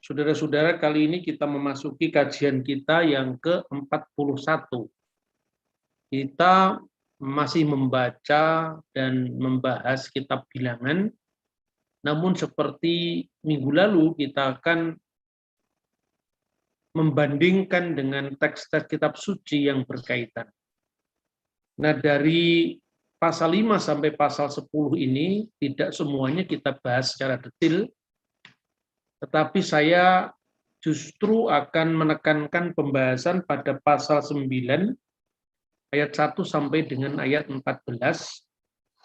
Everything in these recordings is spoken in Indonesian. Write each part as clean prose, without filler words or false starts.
Saudara-saudara, kali ini kita memasuki kajian kita yang ke-41. Kita masih membaca dan membahas kitab Bilangan, namun seperti minggu lalu kita akan membandingkan dengan teks-teks kitab suci yang berkaitan. Nah, dari pasal 5 sampai pasal 10 ini tidak semuanya kita bahas secara detail, tetapi saya justru akan menekankan pembahasan pada pasal 9 ayat 1 sampai dengan ayat 14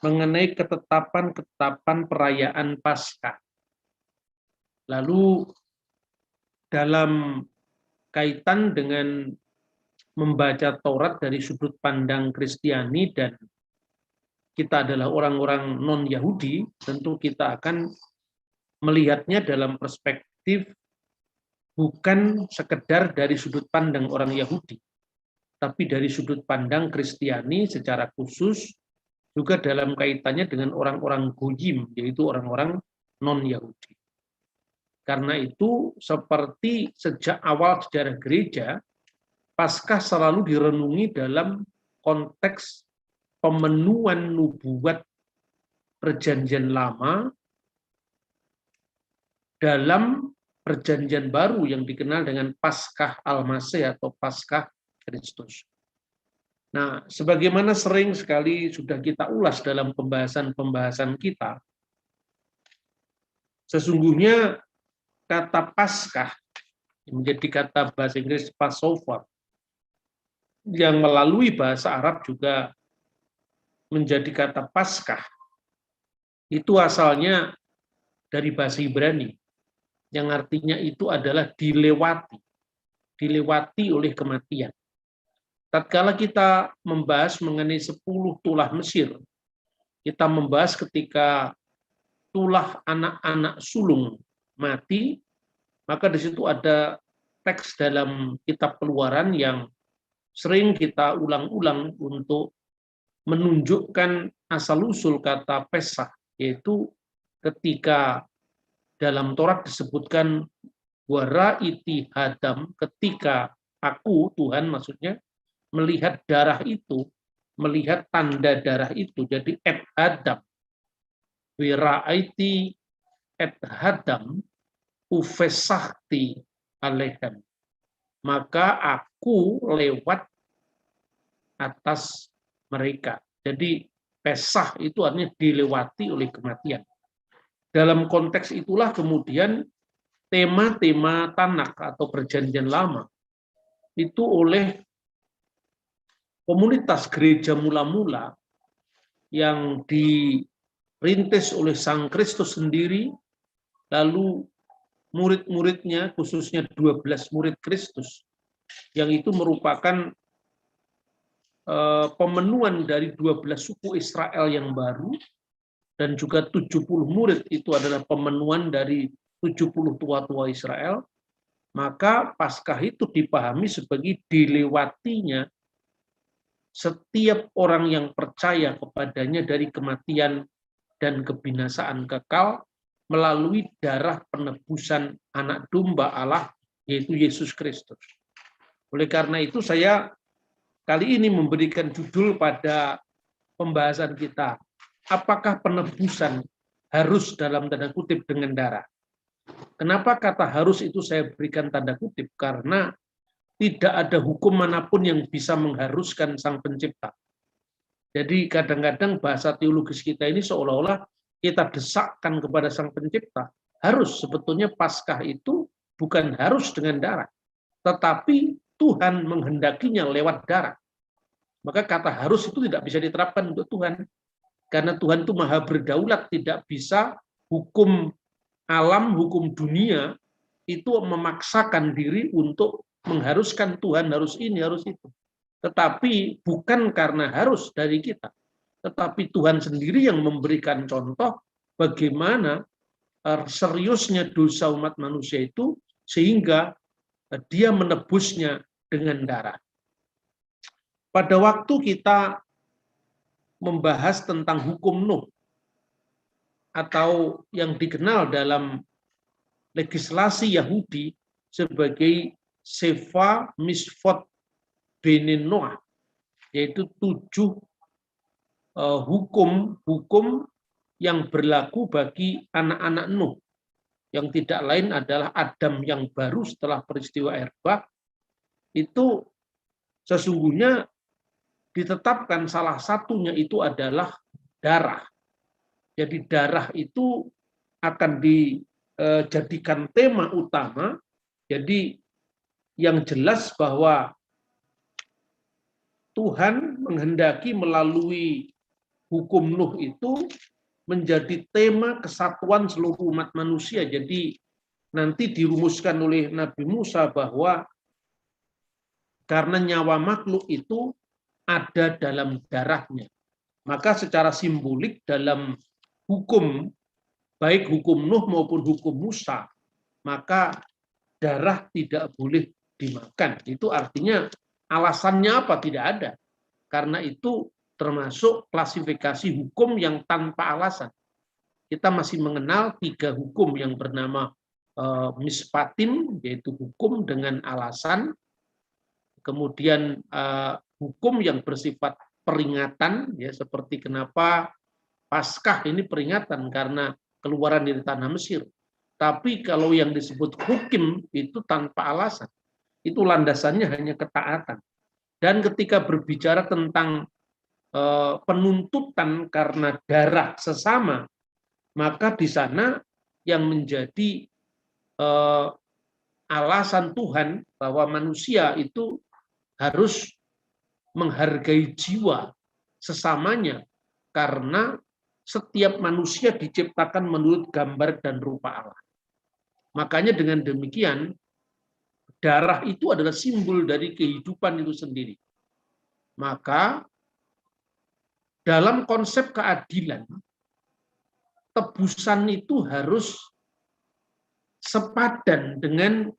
mengenai ketetapan-ketetapan perayaan Paskah. Lalu dalam kaitan dengan membaca Taurat dari sudut pandang Kristiani dan kita adalah orang-orang non-Yahudi, tentu kita akan melihatnya dalam perspektif bukan sekedar dari sudut pandang orang Yahudi, tapi dari sudut pandang Kristiani secara khusus, juga dalam kaitannya dengan orang-orang Goyim, yaitu orang-orang non-Yahudi. Karena itu, seperti sejak awal sejarah gereja, Paskah selalu direnungi dalam konteks pemenuhan nubuat Perjanjian Lama dalam Perjanjian Baru yang dikenal dengan Paskah Al-Masih atau Paskah Kristus. Nah, sebagaimana sering sekali sudah kita ulas dalam pembahasan-pembahasan kita, sesungguhnya kata Paskah menjadi kata bahasa Inggris Passover, yang melalui bahasa Arab juga menjadi kata Paskah, itu asalnya dari bahasa Ibrani, yang artinya itu adalah dilewati oleh kematian. Tatkala kita membahas mengenai 10 tulah Mesir, kita membahas ketika tulah anak-anak sulung mati, maka di situ ada teks dalam kitab Keluaran yang sering kita ulang-ulang untuk menunjukkan asal-usul kata Pesach, yaitu ketika dalam Taurat disebutkan waraiti hadam, ketika aku, Tuhan maksudnya, melihat darah itu, melihat tanda darah itu, jadi et hadam, wiraiti et hadam, ufesahti alehem, maka aku lewat atas mereka. Jadi Pesah itu artinya dilewati oleh kematian. Dalam konteks itulah kemudian tema-tema Tanakh atau Perjanjian Lama itu oleh komunitas gereja mula-mula yang dirintis oleh Sang Kristus sendiri, lalu murid-muridnya, khususnya 12 murid Kristus, yang itu merupakan pemenuhan dari 12 suku Israel yang baru, dan juga 70 murid itu adalah pemenuhan dari 70 tua-tua Israel, maka Paskah itu dipahami sebagai dilewatinya setiap orang yang percaya kepadanya dari kematian dan kebinasaan kekal melalui darah penebusan anak domba Allah, yaitu Yesus Kristus. Oleh karena itu saya kali ini memberikan judul pada pembahasan kita, apakah penebusan harus dalam tanda kutip dengan darah? Kenapa kata harus itu saya berikan tanda kutip? Karena tidak ada hukum manapun yang bisa mengharuskan Sang Pencipta. Jadi kadang-kadang bahasa teologis kita ini seolah-olah kita desakkan kepada Sang Pencipta. Harus, sebetulnya Paskah itu bukan harus dengan darah, tetapi Tuhan menghendakinya lewat darah. Maka kata harus itu tidak bisa diterapkan untuk Tuhan. Karena Tuhan itu maha berdaulat, tidak bisa hukum alam, hukum dunia itu memaksakan diri untuk mengharuskan Tuhan harus ini, harus itu. Tetapi bukan karena harus dari kita. Tetapi Tuhan sendiri yang memberikan contoh bagaimana seriusnya dosa umat manusia itu sehingga dia menebusnya dengan darah. Pada waktu kita membahas tentang hukum Nuh, atau yang dikenal dalam legislasi Yahudi sebagai Seva Misvot Bene Noah, yaitu 7 hukum yang berlaku bagi anak-anak Nuh, yang tidak lain adalah Adam yang baru setelah peristiwa air bah. Itu sesungguhnya ditetapkan salah satunya itu adalah darah. Jadi darah itu akan dijadikan tema utama. Jadi yang jelas bahwa Tuhan menghendaki melalui hukum Nuh itu menjadi tema kesatuan seluruh umat manusia. Jadi nanti dirumuskan oleh Nabi Musa bahwa karena nyawa makhluk itu ada dalam darahnya. Maka secara simbolik dalam hukum, baik hukum Nuh maupun hukum Musa, maka darah tidak boleh dimakan. Itu artinya alasannya apa? Tidak ada. Karena itu termasuk klasifikasi hukum yang tanpa alasan. Kita masih mengenal 3 hukum yang bernama mispatin, yaitu hukum dengan alasan, kemudian hukum yang bersifat peringatan, ya, seperti kenapa Paskah ini peringatan karena keluaran dari tanah Mesir. Tapi kalau yang disebut hukum itu tanpa alasan, itu landasannya hanya ketaatan. Dan ketika berbicara tentang penuntutan karena darah sesama, maka di sana yang menjadi alasan Tuhan bahwa manusia itu harus menghargai jiwa sesamanya, karena setiap manusia diciptakan menurut gambar dan rupa Allah. Makanya dengan demikian, darah itu adalah simbol dari kehidupan itu sendiri. Maka dalam konsep keadilan, tebusan itu harus sepadan dengan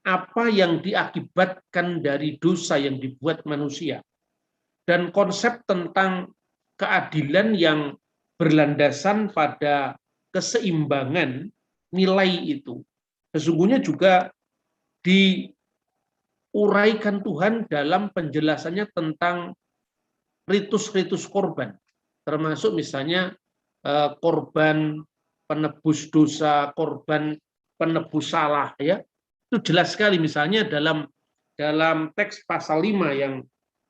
apa yang diakibatkan dari dosa yang dibuat manusia. Dan konsep tentang keadilan yang berlandasan pada keseimbangan nilai itu sesungguhnya juga diuraikan Tuhan dalam penjelasannya tentang ritus-ritus korban, termasuk misalnya korban penebus dosa, korban penebus salah, ya. Itu jelas sekali misalnya dalam teks pasal 5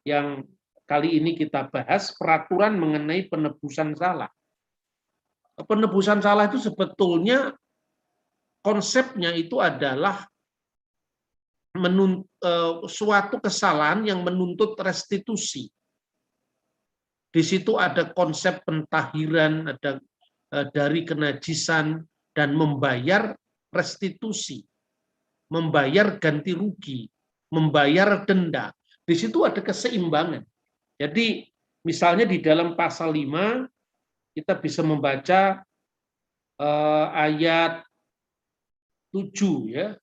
yang kali ini kita bahas, peraturan mengenai penebusan salah. Penebusan salah itu sebetulnya konsepnya itu adalah suatu kesalahan yang menuntut restitusi. Di situ ada konsep pentahiran, ada dari kenajisan, dan membayar restitusi, membayar ganti rugi, membayar denda. Di situ ada keseimbangan. Jadi misalnya di dalam pasal 5 kita bisa membaca ayat 7, ya.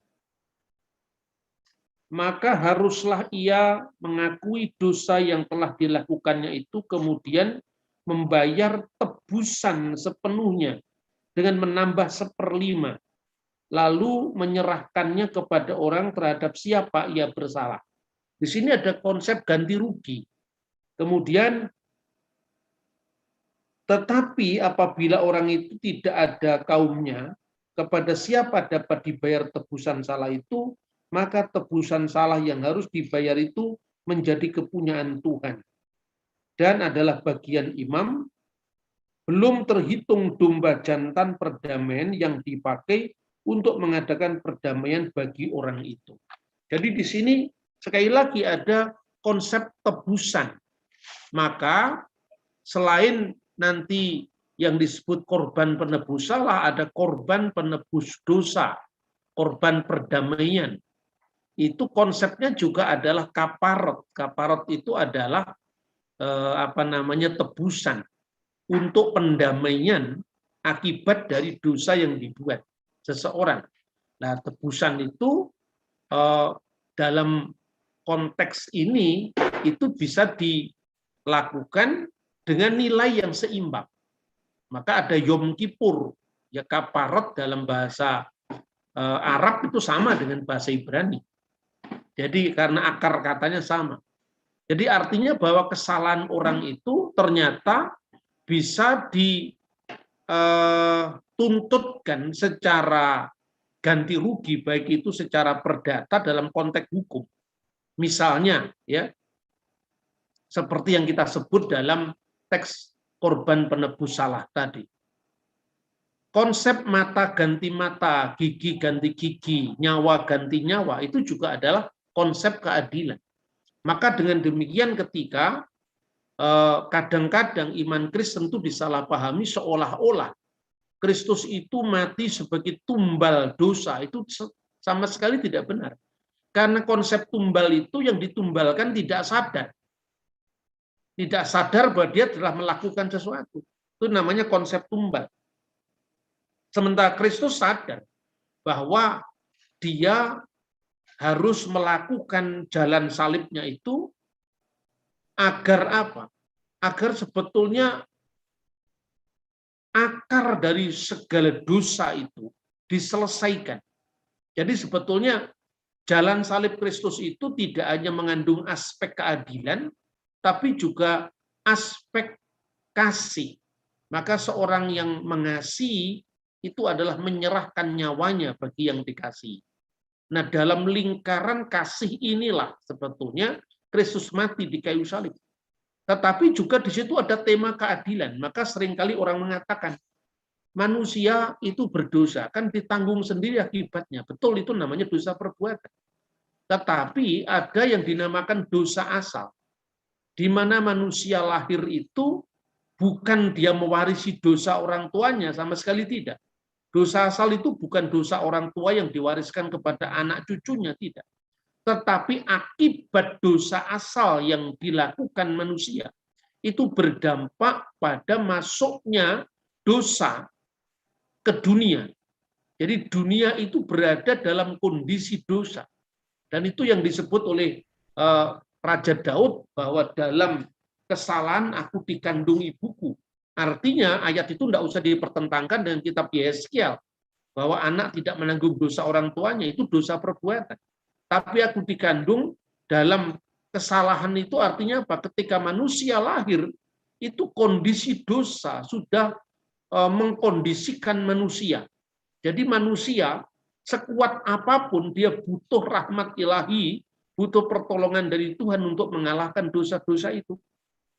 Maka haruslah ia mengakui dosa yang telah dilakukannya itu, kemudian membayar tebusan sepenuhnya dengan menambah 1/5, lalu menyerahkannya kepada orang terhadap siapa ia bersalah. Di sini ada konsep ganti rugi. Kemudian, tetapi apabila orang itu tidak ada kaumnya, kepada siapa dapat dibayar tebusan salah itu, maka tebusan salah yang harus dibayar itu menjadi kepunyaan Tuhan dan adalah bagian imam, belum terhitung domba jantan perdamaian yang dipakai untuk mengadakan perdamaian bagi orang itu. Jadi di sini sekali lagi ada konsep tebusan. Maka selain nanti yang disebut korban penebus salah, ada korban penebus dosa, korban perdamaian. Itu konsepnya juga adalah kaparot. Kaparot itu adalah tebusan untuk pendamaian akibat dari dosa yang dibuat seseorang. Nah, tebusan itu dalam konteks ini itu bisa dilakukan dengan nilai yang seimbang. Maka ada Yom Kippur. Ya, kaparot dalam bahasa Arab itu sama dengan bahasa Ibrani. Jadi karena akar katanya sama. Jadi artinya bahwa kesalahan orang itu ternyata bisa dituntutkan secara ganti rugi, baik itu secara perdata dalam konteks hukum. Misalnya, ya, seperti yang kita sebut dalam teks korban penebus salah tadi. Konsep mata ganti mata, gigi ganti gigi, nyawa ganti nyawa, itu juga adalah konsep keadilan. Maka dengan demikian ketika kadang-kadang iman Kristen itu disalahpahami seolah-olah Kristus itu mati sebagai tumbal dosa, itu sama sekali tidak benar. Karena konsep tumbal itu yang ditumbalkan tidak sadar. Tidak sadar bahwa dia telah melakukan sesuatu. Itu namanya konsep tumbal. Sementara Kristus sadar bahwa dia harus melakukan jalan salibnya itu agar apa? Agar sebetulnya akar dari segala dosa itu diselesaikan. Jadi sebetulnya jalan salib Kristus itu tidak hanya mengandung aspek keadilan, tapi juga aspek kasih. Maka seorang yang mengasihi itu adalah menyerahkan nyawanya bagi yang dikasihi. Nah, dalam lingkaran kasih inilah sebetulnya Kristus mati di kayu salib. Tetapi juga di situ ada tema keadilan. Maka seringkali orang mengatakan, manusia itu berdosa, kan ditanggung sendiri akibatnya. Betul, itu namanya dosa perbuatan. Tetapi ada yang dinamakan dosa asal, di mana manusia lahir itu bukan dia mewarisi dosa orang tuanya, sama sekali tidak. Dosa asal itu bukan dosa orang tua yang diwariskan kepada anak cucunya, tidak. Tetapi akibat dosa asal yang dilakukan manusia itu berdampak pada masuknya dosa ke dunia. Jadi dunia itu berada dalam kondisi dosa. Dan itu yang disebut oleh Raja Daud bahwa dalam kesalahan aku dikandung ibuku. Artinya ayat itu tidak usah dipertentangkan dengan kitab Yeskiel bahwa anak tidak menanggung dosa orang tuanya, itu dosa perbuatan. Tapi aku dikandung dalam kesalahan itu artinya apa? Ketika manusia lahir, itu kondisi dosa sudah mengkondisikan manusia. Jadi manusia sekuat apapun dia butuh rahmat ilahi, butuh pertolongan dari Tuhan untuk mengalahkan dosa-dosa itu.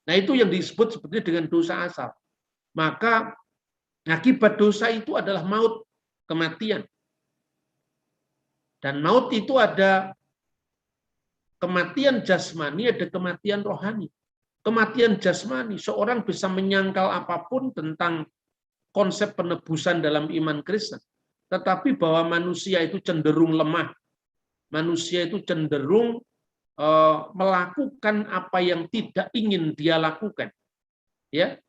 Nah, itu yang disebut sebetulnya dengan dosa asal. Maka akibat dosa itu adalah maut, kematian. Dan maut itu ada kematian jasmani, ada kematian rohani. Kematian jasmani, seorang bisa menyangkal apapun tentang konsep penebusan dalam iman Kristen. Tetapi bahwa manusia itu cenderung lemah. Manusia itu cenderung melakukan apa yang tidak ingin dia lakukan. Ya,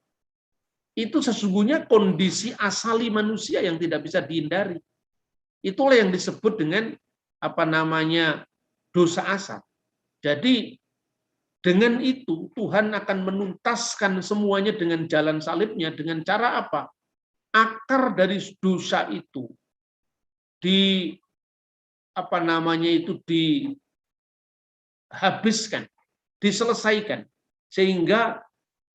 itu sesungguhnya kondisi asali manusia yang tidak bisa dihindari. Itulah yang disebut dengan apa namanya dosa asal. Jadi dengan itu Tuhan akan menuntaskan semuanya dengan jalan salibnya dengan cara apa? Akar dari dosa itu dihabiskan, diselesaikan, sehingga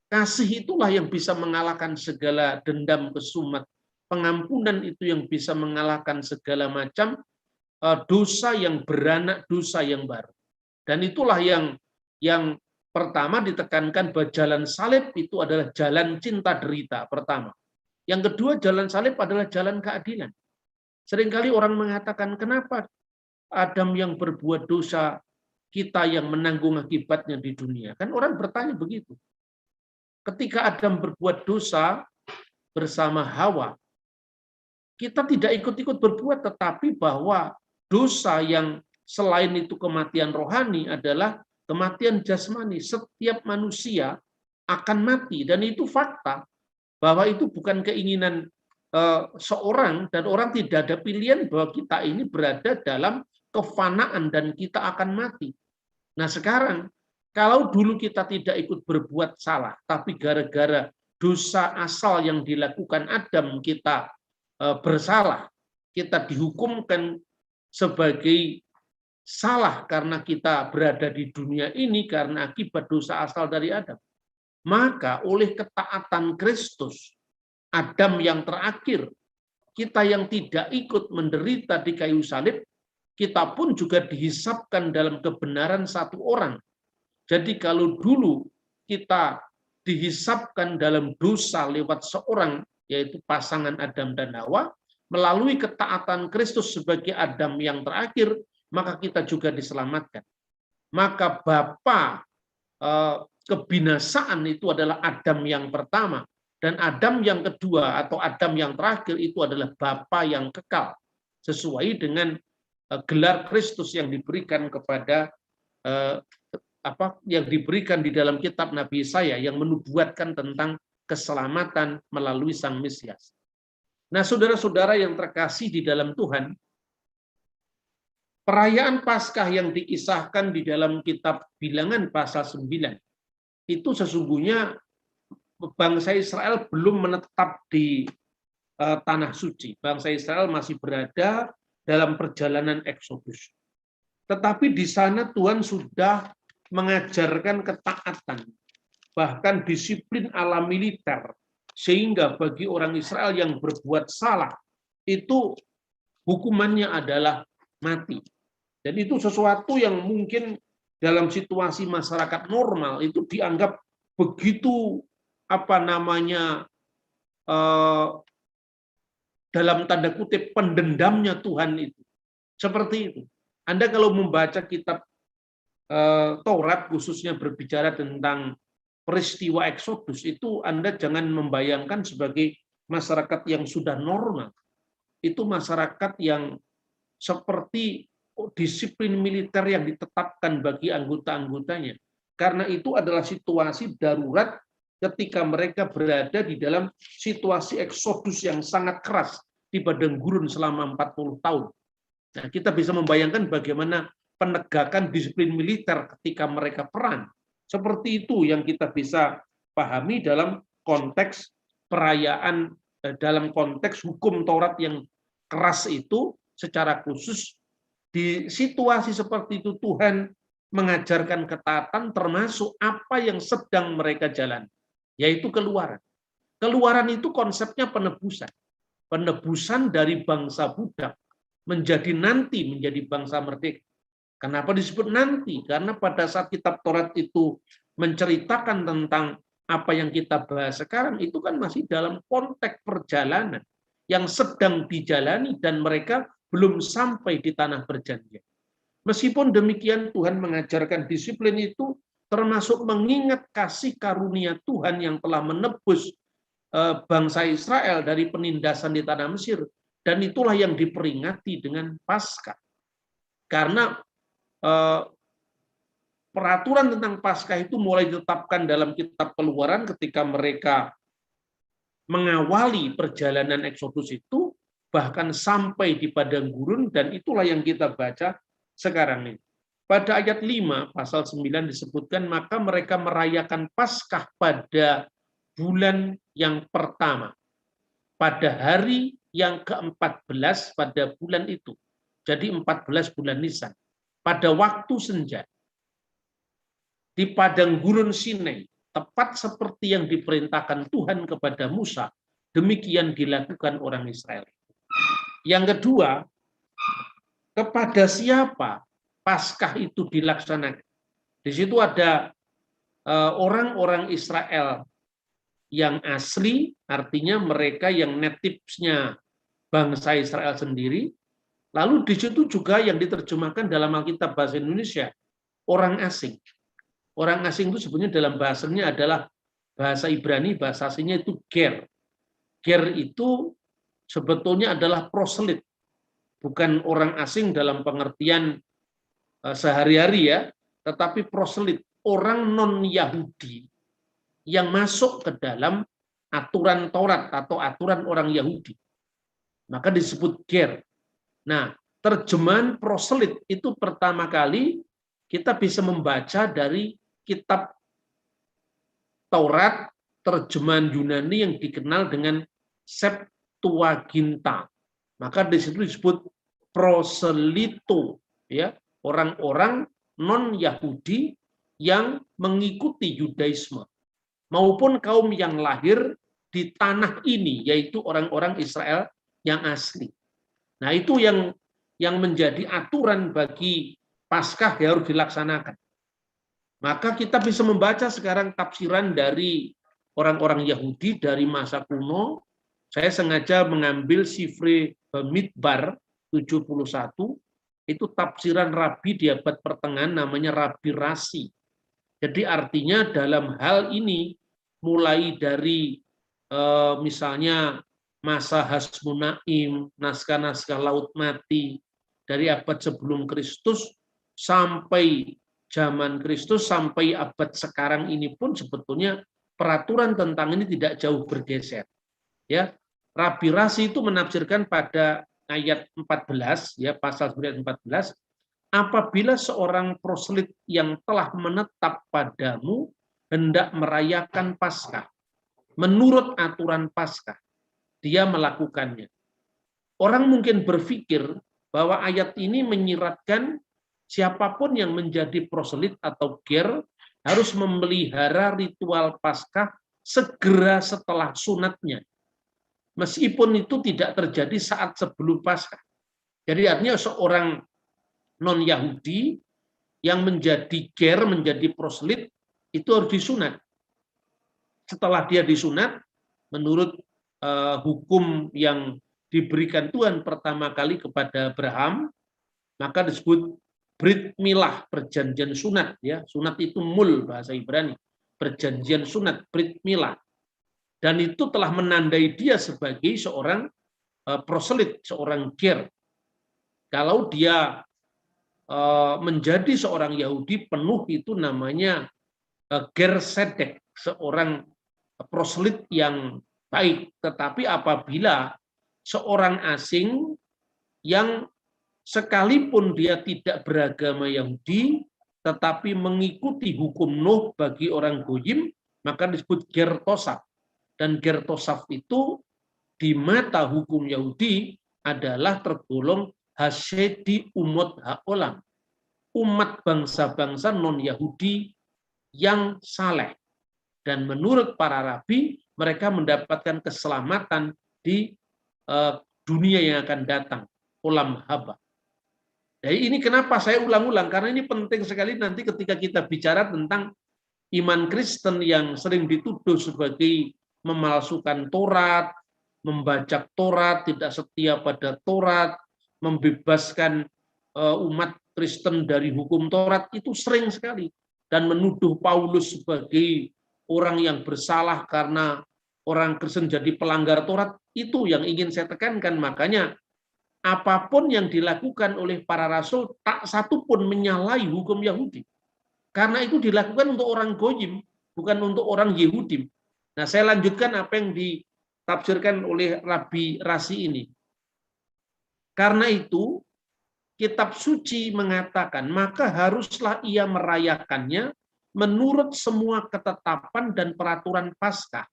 kasih itulah yang bisa mengalahkan segala dendam kesumat. Pengampunan itu yang bisa mengalahkan segala macam dosa yang beranak dosa yang baru. Dan itulah yang pertama ditekankan bahwa jalan salib itu adalah jalan cinta derita pertama. Yang kedua, jalan salib adalah jalan keadilan. Seringkali orang mengatakan, kenapa Adam yang berbuat dosa, kita yang menanggung akibatnya di dunia? Kan orang bertanya begitu. Ketika Adam berbuat dosa bersama Hawa, kita tidak ikut-ikut berbuat, tetapi bahwa dosa yang selain itu kematian rohani adalah kematian jasmani. Setiap manusia akan mati, dan itu fakta bahwa itu bukan keinginan seorang, dan orang tidak ada pilihan bahwa kita ini berada dalam kefanaan dan kita akan mati. Nah sekarang, kalau dulu kita tidak ikut berbuat salah, tapi gara-gara dosa asal yang dilakukan Adam, kita bersalah. Kita dihukumkan sebagai salah karena kita berada di dunia ini karena akibat dosa asal dari Adam. Maka oleh ketaatan Kristus, Adam yang terakhir, kita yang tidak ikut menderita di kayu salib, kita pun juga dihisapkan dalam kebenaran satu orang. Jadi kalau dulu kita dihisapkan dalam dosa lewat seorang, yaitu pasangan Adam dan Hawa, melalui ketaatan Kristus sebagai Adam yang terakhir, maka kita juga diselamatkan. Maka bapa kebinasaan itu adalah Adam yang pertama, dan Adam yang kedua atau Adam yang terakhir itu adalah bapa yang kekal, sesuai dengan gelar Kristus yang diberikan kepada yang diberikan di dalam kitab Nabi Yesaya yang menubuatkan tentang keselamatan melalui Sang Mesias. Nah, saudara-saudara yang terkasih di dalam Tuhan, perayaan Paskah yang dikisahkan di dalam kitab Bilangan pasal 9 itu sesungguhnya bangsa Israel belum menetap di tanah suci. Bangsa Israel masih berada dalam perjalanan Eksodus. Tetapi di sana Tuhan sudah mengajarkan ketaatan, bahkan disiplin ala militer, sehingga bagi orang Israel yang berbuat salah, itu hukumannya adalah mati. Dan itu sesuatu yang mungkin dalam situasi masyarakat normal itu dianggap begitu dalam tanda kutip pendendamnya Tuhan itu. Seperti itu. Anda kalau membaca kitab Taurat khususnya berbicara tentang peristiwa Eksodus, itu Anda jangan membayangkan sebagai masyarakat yang sudah normal. Itu masyarakat yang seperti disiplin militer yang ditetapkan bagi anggota-anggotanya. Karena itu adalah situasi darurat ketika mereka berada di dalam situasi Eksodus yang sangat keras di padang gurun selama 40 tahun. Nah, kita bisa membayangkan bagaimana penegakan disiplin militer ketika mereka perang. Seperti itu yang kita bisa pahami dalam konteks perayaan, dalam konteks hukum Taurat yang keras itu. Secara khusus di situasi seperti itu Tuhan mengajarkan ketaatan termasuk apa yang sedang mereka jalan, yaitu keluaran. Keluaran itu konsepnya penebusan. Penebusan dari bangsa budak menjadi bangsa merdeka. Kenapa disebut nanti? Karena pada saat kitab Taurat itu menceritakan tentang apa yang kita bahas sekarang, itu kan masih dalam konteks perjalanan yang sedang dijalani dan mereka belum sampai di tanah perjanjian. Meskipun demikian Tuhan mengajarkan disiplin itu termasuk mengingat kasih karunia Tuhan yang telah menebus bangsa Israel dari penindasan di tanah Mesir, dan itulah yang diperingati dengan Paskah. Karena peraturan tentang Paskah itu mulai ditetapkan dalam kitab Keluaran ketika mereka mengawali perjalanan Eksodus itu, bahkan sampai di padang gurun, dan itulah yang kita baca sekarang ini. Pada ayat 5 pasal 9 disebutkan, maka mereka merayakan Paskah pada bulan yang pertama, pada hari yang ke-14 pada bulan itu. Jadi 14 bulan Nisan. Pada waktu senja, di padang gurun Sinai, tepat seperti yang diperintahkan Tuhan kepada Musa, demikian dilakukan orang Israel. Yang kedua, kepada siapa Paskah itu dilaksanakan? Di situ ada orang-orang Israel yang asli, artinya mereka yang native-nya bangsa Israel sendiri. Lalu di situ juga yang diterjemahkan dalam Alkitab bahasa Indonesia, orang asing. Orang asing itu sebenarnya dalam bahasanya adalah bahasa Ibrani, bahasa aslinya itu ger. Ger itu sebetulnya adalah proselit, bukan orang asing dalam pengertian sehari-hari ya, tetapi proselit, orang non-Yahudi yang masuk ke dalam aturan Taurat atau aturan orang Yahudi. Maka disebut ger. Nah, terjemahan proselit itu pertama kali kita bisa membaca dari kitab Taurat terjemahan Yunani yang dikenal dengan Septuaginta. Maka di situ disebut proselito, ya, orang-orang non-Yahudi yang mengikuti Yudaisme maupun kaum yang lahir di tanah ini, yaitu orang-orang Israel yang asli. Nah, itu yang menjadi aturan bagi Paskah yang harus dilaksanakan. Maka kita bisa membaca sekarang tafsiran dari orang-orang Yahudi dari masa kuno. Saya sengaja mengambil Sifre Bamidbar 71, itu tafsiran Rabi di abad pertengahan namanya Rabi Rasi. Jadi artinya dalam hal ini mulai dari misalnya masa Hasmonaim, naskah-naskah Laut Mati dari abad sebelum Kristus sampai zaman Kristus sampai abad sekarang ini pun sebetulnya peraturan tentang ini tidak jauh bergeser. Ya, Rabi Rasi itu menafsirkan pada ayat 14, ya, pasal 14, apabila seorang proselyt yang telah menetap padamu hendak merayakan Paskah menurut aturan Paskah, dia melakukannya. Orang mungkin berpikir bahwa ayat ini menyiratkan siapapun yang menjadi proselyt atau ger harus memelihara ritual Paskah segera setelah sunatnya. Meskipun itu tidak terjadi saat sebelum Paskah. Jadi artinya seorang non-Yahudi yang menjadi ger, menjadi proselyt, itu harus disunat. Setelah dia disunat, menurut hukum yang diberikan Tuhan pertama kali kepada Abraham, maka disebut Brit Milah, perjanjian sunat, ya. Sunat itu mul bahasa Ibrani, perjanjian sunat, Brit Milah. Dan itu telah menandai dia sebagai seorang proselyt, seorang ger. Kalau dia menjadi seorang Yahudi penuh, itu namanya ger sedek, seorang proselyt yang baik. Tetapi apabila seorang asing yang sekalipun dia tidak beragama Yahudi, tetapi mengikuti hukum Nuh bagi orang goyim, maka disebut ger tosaf. Dan ger tosaf itu di mata hukum Yahudi adalah tergolong hasyedi umot haolam, umat bangsa-bangsa non-Yahudi yang saleh. Dan menurut para rabi, mereka mendapatkan keselamatan di dunia yang akan datang, olam haba. Jadi ini kenapa saya ulang-ulang, karena ini penting sekali nanti ketika kita bicara tentang iman Kristen yang sering dituduh sebagai memalsukan Taurat, membajak Taurat, tidak setia pada Taurat, membebaskan umat Kristen dari hukum Taurat, itu sering sekali. Dan menuduh Paulus sebagai orang yang bersalah karena orang Kristen jadi pelanggar Taurat, itu yang ingin saya tekankan. Makanya apapun yang dilakukan oleh para rasul, tak satu pun menyalahi hukum Yahudi. Karena itu dilakukan untuk orang goyim, bukan untuk orang Yahudi. Nah, saya lanjutkan apa yang ditafsirkan oleh Rabi Rasi ini. Karena itu, kitab suci mengatakan, maka haruslah ia merayakannya menurut semua ketetapan dan peraturan Paskah,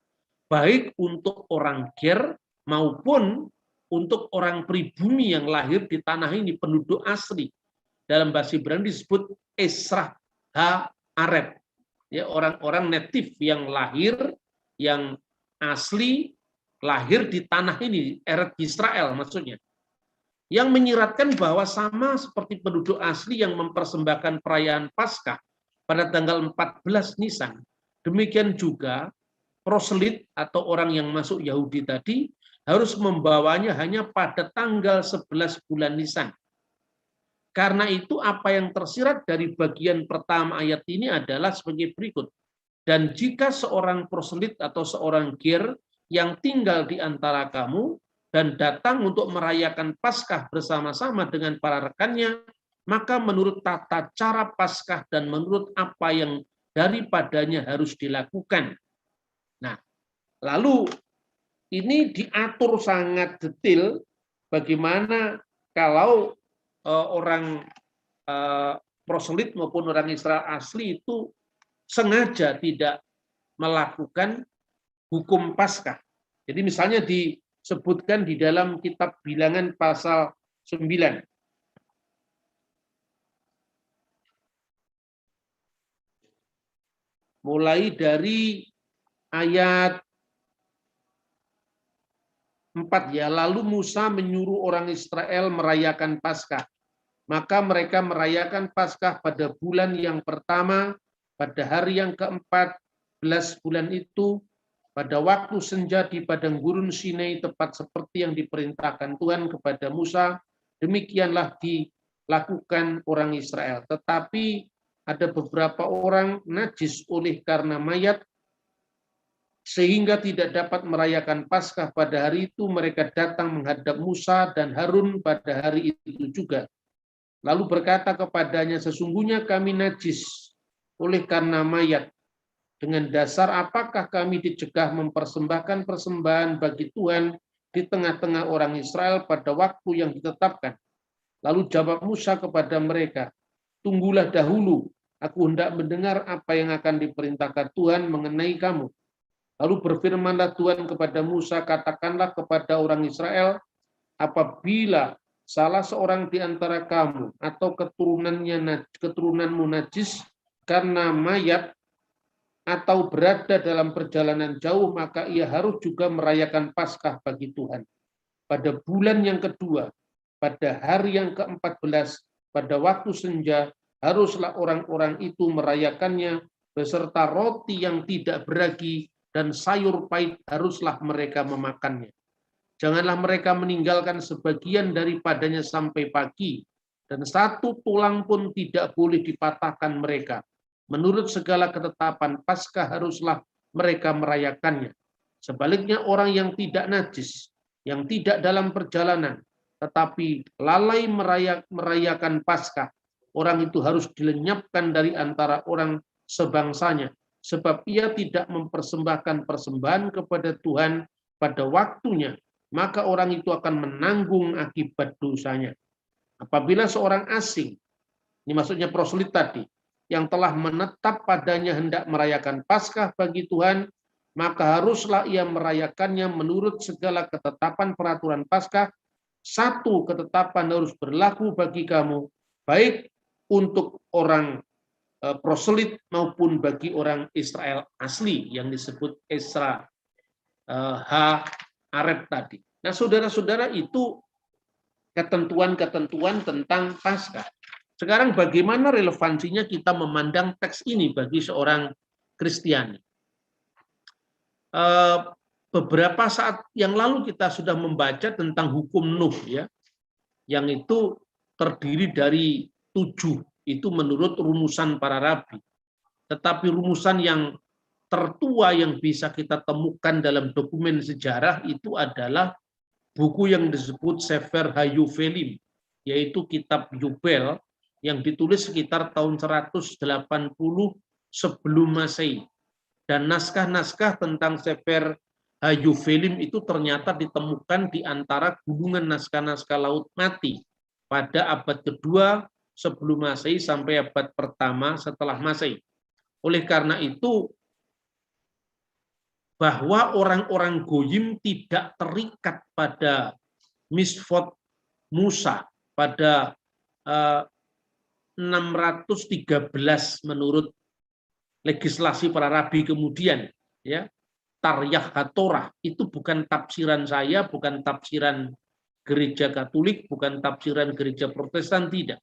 baik untuk orang ger maupun untuk orang pribumi yang lahir di tanah ini, penduduk asli. Dalam bahasa Ibrani disebut Esrah Ha-Areb. Ya, orang-orang native yang lahir, yang asli, lahir di tanah ini, Eretz Israel maksudnya. Yang menyiratkan bahwa sama seperti penduduk asli yang mempersembahkan perayaan Paskah pada tanggal 14 Nisan, demikian juga proselyt atau orang yang masuk Yahudi tadi harus membawanya hanya pada tanggal 11 bulan Nisan. Karena itu apa yang tersirat dari bagian pertama ayat ini adalah sebagai berikut. Dan jika seorang proselyt atau seorang ger yang tinggal di antara kamu dan datang untuk merayakan Paskah bersama-sama dengan para rekannya, maka menurut tata cara Paskah dan menurut apa yang daripadanya harus dilakukan. Nah, lalu ini diatur sangat detail bagaimana kalau orang proselyt maupun orang Israel asli itu sengaja tidak melakukan hukum Paskah. Jadi misalnya di sebutkan di dalam kitab Bilangan pasal 9. Mulai dari ayat 4 ya, lalu Musa menyuruh orang Israel merayakan Paskah. Maka mereka merayakan Paskah pada bulan yang pertama, pada hari yang ke-14 bulan itu, pada waktu senja di padang gurun Sinai, tepat seperti yang diperintahkan Tuhan kepada Musa, demikianlah dilakukan orang Israel. Tetapi ada beberapa orang najis oleh karena mayat, sehingga tidak dapat merayakan Paskah pada hari itu. Mereka datang menghadap Musa dan Harun pada hari itu juga. Lalu berkata kepadanya, sesungguhnya kami najis oleh karena mayat. Dengan dasar apakah kami dicegah mempersembahkan persembahan bagi Tuhan di tengah-tengah orang Israel pada waktu yang ditetapkan? Lalu jawab Musa kepada mereka, tunggulah dahulu, aku hendak mendengar apa yang akan diperintahkan Tuhan mengenai kamu. Lalu berfirmanlah Tuhan kepada Musa, katakanlah kepada orang Israel, apabila salah seorang di antara kamu atau keturunanmu najis karena mayat atau berada dalam perjalanan jauh, maka ia harus juga merayakan Paskah bagi Tuhan. Pada bulan yang kedua, pada hari yang ke-14, pada waktu senja, haruslah orang-orang itu merayakannya beserta roti yang tidak beragi dan sayur pahit haruslah mereka memakannya. Janganlah mereka meninggalkan sebagian daripadanya sampai pagi, dan satu tulang pun tidak boleh dipatahkan mereka. Menurut segala ketetapan Paskah haruslah mereka merayakannya. Sebaliknya orang yang tidak najis, yang tidak dalam perjalanan, tetapi lalai merayakan Paskah, orang itu harus dilenyapkan dari antara orang sebangsanya, sebab ia tidak mempersembahkan persembahan kepada Tuhan pada waktunya, maka orang itu akan menanggung akibat dosanya. Apabila seorang asing, ini maksudnya proselyt tadi, yang telah menetap padanya hendak merayakan Paskah bagi Tuhan, maka haruslah ia merayakannya menurut segala ketetapan peraturan Paskah. Satu ketetapan harus berlaku bagi kamu, baik untuk orang proselyt maupun bagi orang Israel asli yang disebut Ezra Arep tadi. Nah, saudara-saudara, itu ketentuan-ketentuan tentang Paskah. Sekarang bagaimana relevansinya kita memandang teks ini bagi seorang Kristiani? Beberapa saat yang lalu kita sudah membaca tentang hukum Nuh, ya, yang itu terdiri dari 7. Itu menurut rumusan para rabi. Tetapi rumusan yang tertua yang bisa kita temukan dalam dokumen sejarah itu adalah buku yang disebut Sefer Hayuvelim, yaitu kitab Yubel yang ditulis sekitar tahun 180 sebelum Masehi. Dan naskah-naskah tentang Sefer Hayuvelim itu ternyata ditemukan di antara gunungan naskah-naskah Laut Mati pada abad kedua sebelum Masehi sampai abad pertama setelah Masehi. Oleh karena itu, bahwa orang-orang Goyim tidak terikat pada Misfot Musa pada 613 menurut legislasi para rabi kemudian, ya, Taryah HaTorah itu bukan tafsiran saya, bukan tafsiran gereja Katolik, bukan tafsiran gereja Protestan, tidak.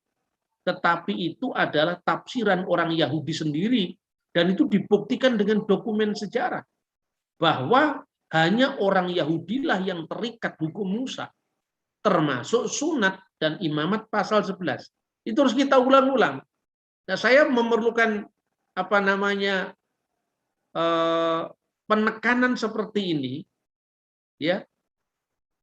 Tetapi itu adalah tafsiran orang Yahudi sendiri, dan itu dibuktikan dengan dokumen sejarah bahwa hanya orang Yahudilah yang terikat hukum Musa, termasuk sunat dan imamat pasal 11. Itu harus kita ulang-ulang. Nah, saya memerlukan penekanan seperti ini, ya,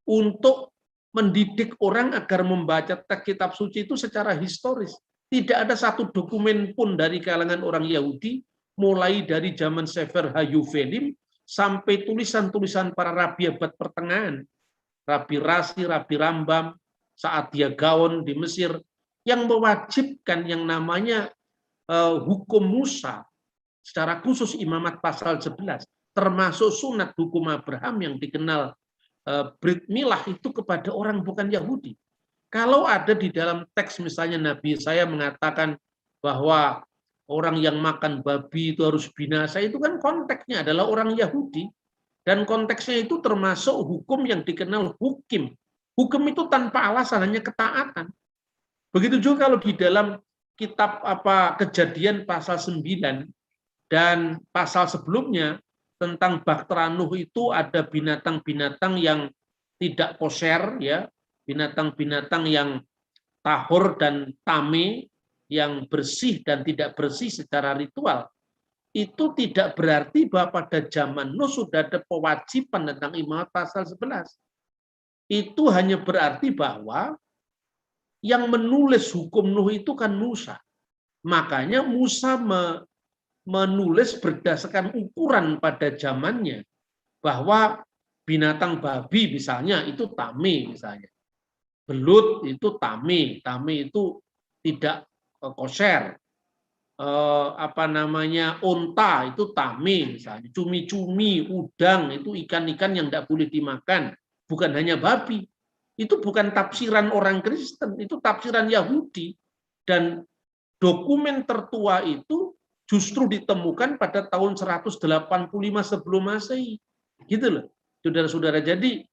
untuk mendidik orang agar membaca teks kitab suci itu secara historis. Tidak ada satu dokumen pun dari kalangan orang Yahudi, mulai dari zaman Sefer Hayuvelim sampai tulisan-tulisan para rabi abad pertengahan, Rabi Rasi, Rabi Rambam, Saadia Gaon di Mesir, yang mewajibkan yang namanya hukum Musa, secara khusus imamat pasal 11, termasuk sunat hukum Abraham yang dikenal brit milah itu kepada orang bukan Yahudi. Kalau ada di dalam teks misalnya Nabi saya mengatakan bahwa orang yang makan babi itu harus binasa, itu kan konteksnya adalah orang Yahudi. Dan konteksnya itu termasuk hukum yang dikenal hukim. Hukum itu tanpa alasan, hanya ketaatan. Begitu juga kalau di dalam kitab Kejadian pasal 9 dan pasal sebelumnya tentang Bahtera Nuh itu ada binatang-binatang yang tidak kosher, ya, binatang-binatang yang tahur dan tame, yang bersih dan tidak bersih secara ritual. Itu tidak berarti bahwa pada zaman Nuh sudah ada kewajiban tentang imamat pasal 11. Itu hanya berarti bahwa yang menulis hukum Nuh itu kan Musa. Makanya Musa menulis berdasarkan ukuran pada zamannya, bahwa binatang babi misalnya itu tame misalnya. Belut itu tame itu tidak kosher. Unta itu tame misalnya. Cumi-cumi, udang itu ikan-ikan yang tidak boleh dimakan. Bukan hanya babi. Itu bukan tafsiran orang Kristen, itu tafsiran Yahudi. Dan dokumen tertua itu justru ditemukan pada tahun 185 sebelum Masehi. Gitu loh, saudara-saudara. Jadi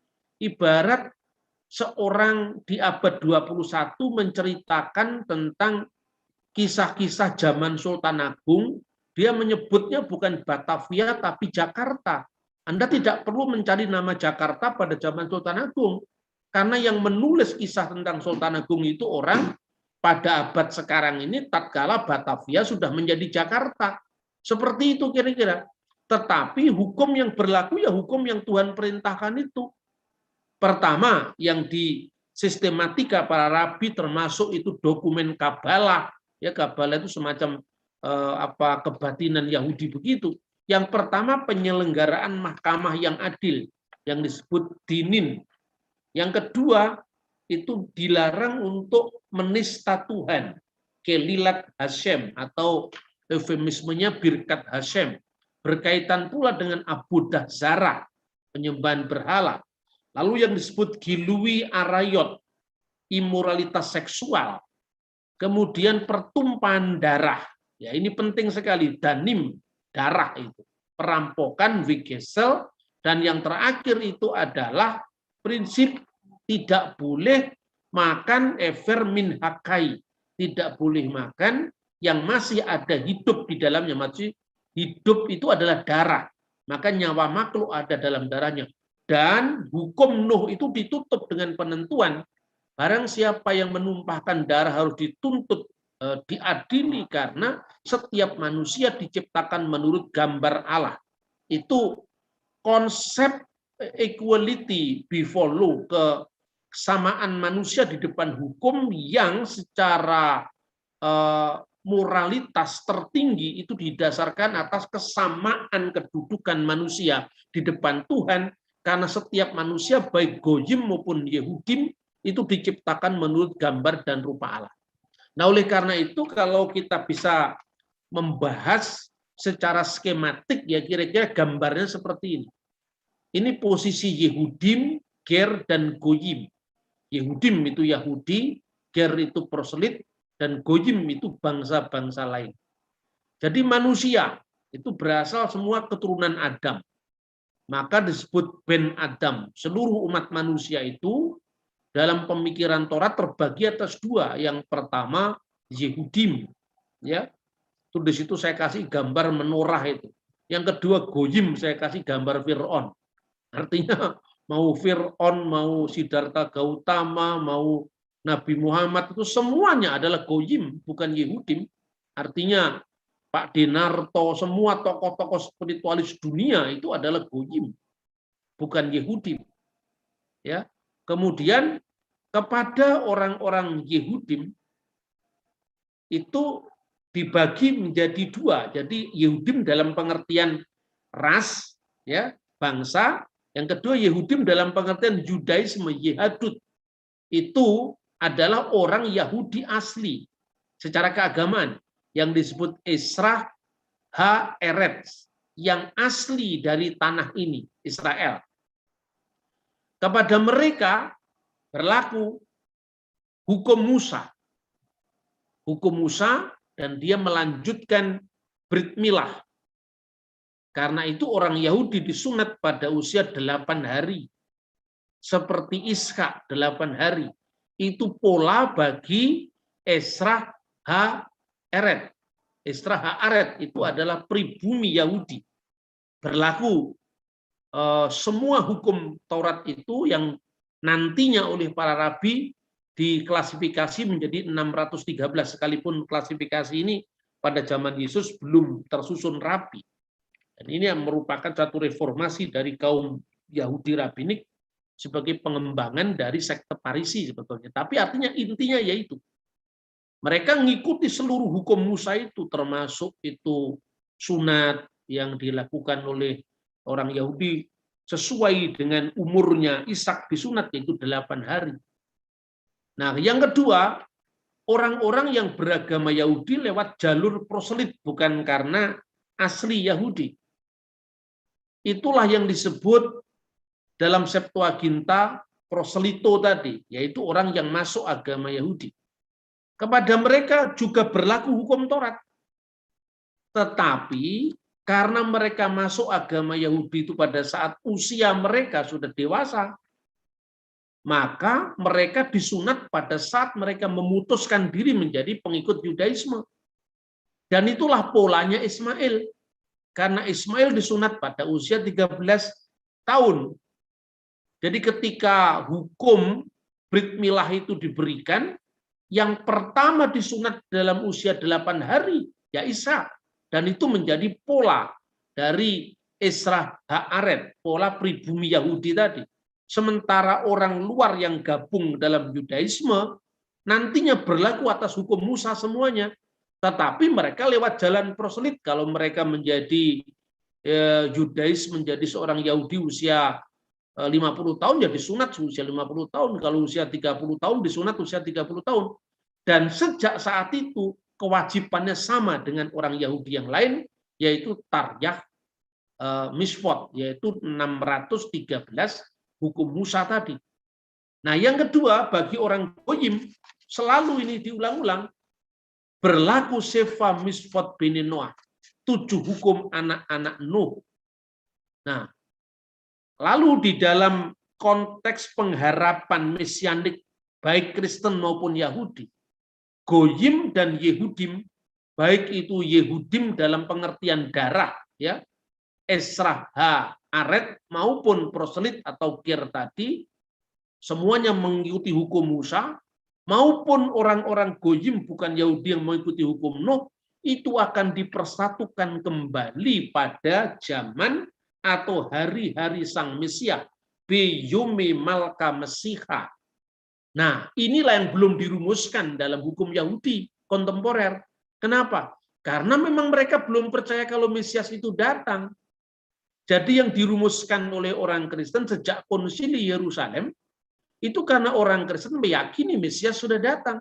ibarat seorang di abad 21 menceritakan tentang kisah-kisah zaman Sultan Agung, dia menyebutnya bukan Batavia tapi Jakarta. Anda tidak perlu mencari nama Jakarta pada zaman Sultan Agung, karena yang menulis kisah tentang Sultan Agung itu orang pada abad sekarang ini tatkala Batavia sudah menjadi Jakarta. Seperti itu kira-kira. Tetapi hukum yang berlaku ya hukum yang Tuhan perintahkan itu. Pertama, yang di sistematika para rabi termasuk itu dokumen Kabalah. Ya, Kabalah itu semacam kebatinan Yahudi begitu. Yang pertama, penyelenggaraan mahkamah yang adil yang disebut dinin. Yang kedua, itu dilarang untuk menista Tuhan, kelilat Hashem atau eufemismenya birkat Hashem. Berkaitan pula dengan abudah zarah, penyembahan berhala. Lalu yang disebut gilui arayot, imoralitas seksual. Kemudian pertumpahan darah. Ya, ini penting sekali, danim, darah itu. Perampokan, wigesel, dan yang terakhir itu adalah prinsip tidak boleh makan ever min hakai. Tidak boleh makan yang masih ada hidup di dalamnya. Masih hidup itu adalah darah. Maka nyawa makhluk ada dalam darahnya. Dan hukum Nuh itu ditutup dengan penentuan barang siapa yang menumpahkan darah harus dituntut, diadili, karena setiap manusia diciptakan menurut gambar Allah. Itu konsep equality before law, kesamaan manusia di depan hukum yang secara moralitas tertinggi itu didasarkan atas kesamaan kedudukan manusia di depan Tuhan, karena setiap manusia baik Goyim maupun Yehudim itu diciptakan menurut gambar dan rupa Allah. Nah, oleh karena itu kalau kita bisa membahas secara skematik, ya kira-kira gambarnya seperti ini. Ini posisi Yehudim, Ger, dan Goyim. Yehudim itu Yahudi, Ger itu proselyt, dan Goyim itu bangsa-bangsa lain. Jadi manusia itu berasal semua keturunan Adam. Maka disebut Ben Adam. Seluruh umat manusia itu dalam pemikiran Taurat terbagi atas dua. Yang pertama Yehudim, ya. Itu di situ saya kasih gambar menorah itu. Yang kedua Goyim, saya kasih gambar Fir'aun. Artinya mau Fir'aun, mau Siddhartha Gautama, mau Nabi Muhammad, itu semuanya adalah Goyim, bukan Yehudim. Artinya Pak Denarto, semua tokoh-tokoh spiritualis dunia itu adalah Goyim, bukan Yehudim. Ya. Kemudian kepada orang-orang Yehudim itu dibagi menjadi dua. Jadi Yehudim dalam pengertian ras, ya, bangsa. Yang kedua Yehudim dalam pengertian Judaisme, Yehadut. Itu adalah orang Yahudi asli secara keagamaan yang disebut Esra Ha-Eretz, yang asli dari tanah ini, Israel. Kepada mereka berlaku hukum Musa. Hukum Musa, dan dia melanjutkan Brit Milah. Karena itu orang Yahudi disunat pada usia 8 hari. Seperti Ishak 8 hari. Itu pola bagi Esra Ha-Eret. Esra Ha-Eret itu adalah pribumi Yahudi. Berlaku semua hukum Taurat itu yang nantinya oleh para rabi diklasifikasi menjadi 613, sekalipun klasifikasi ini pada zaman Yesus belum tersusun rapi. Dan ini yang merupakan satu reformasi dari kaum Yahudi Rabinik sebagai pengembangan dari sekte Parisi sebetulnya. Tapi artinya intinya yaitu mereka mengikuti seluruh hukum Musa itu, termasuk itu sunat yang dilakukan oleh orang Yahudi sesuai dengan umurnya. Ishak disunat yaitu 8 hari. Nah, yang kedua, orang-orang yang beragama Yahudi lewat jalur proselit, bukan karena asli Yahudi. Itulah yang disebut dalam Septuaginta proselito tadi, yaitu orang yang masuk agama Yahudi. Kepada mereka juga berlaku hukum Taurat. Tetapi karena mereka masuk agama Yahudi itu pada saat usia mereka sudah dewasa, maka mereka disunat pada saat mereka memutuskan diri menjadi pengikut Yudaisme. Dan itulah polanya Ismail. Karena Ismail disunat pada usia 13 tahun. Jadi ketika hukum Brit Milah itu diberikan, yang pertama disunat dalam usia 8 hari, ya Ishak. Dan itu menjadi pola dari Esra Ha-Aret, pola pribumi Yahudi tadi. Sementara orang luar yang gabung dalam Yudaisme, nantinya berlaku atas hukum Musa semuanya. Tetapi mereka lewat jalan proselit. Kalau mereka menjadi Yudais, menjadi seorang Yahudi usia 50 tahun, ya disunat usia 50 tahun. Kalau usia 30 tahun, disunat usia 30 tahun. Dan sejak saat itu, kewajibannya sama dengan orang Yahudi yang lain, yaitu Taryah Mishpot, yaitu 613 hukum Musa tadi. Nah, yang kedua, bagi orang Goyim, selalu ini diulang-ulang, berlaku Sefa Mishpot Bini Noah, 7 hukum anak-anak Nuh. Nah, lalu di dalam konteks pengharapan mesianik, baik Kristen maupun Yahudi, Goyim dan Yehudim, baik itu Yehudim dalam pengertian darah, ya, Esra Ha-Aret maupun proselit atau kir tadi, semuanya mengikuti hukum Musa, maupun orang-orang Goyim bukan Yahudi yang mengikuti hukum Nuh, itu akan dipersatukan kembali pada zaman atau hari-hari Sang Mesias, Biyumi Malka Mesiha. Nah, inilah yang belum dirumuskan dalam hukum Yahudi kontemporer. Kenapa? Karena memang mereka belum percaya kalau Mesias itu datang. Jadi yang dirumuskan oleh orang Kristen sejak konsili Yerusalem, itu karena orang Kristen meyakini Mesias sudah datang.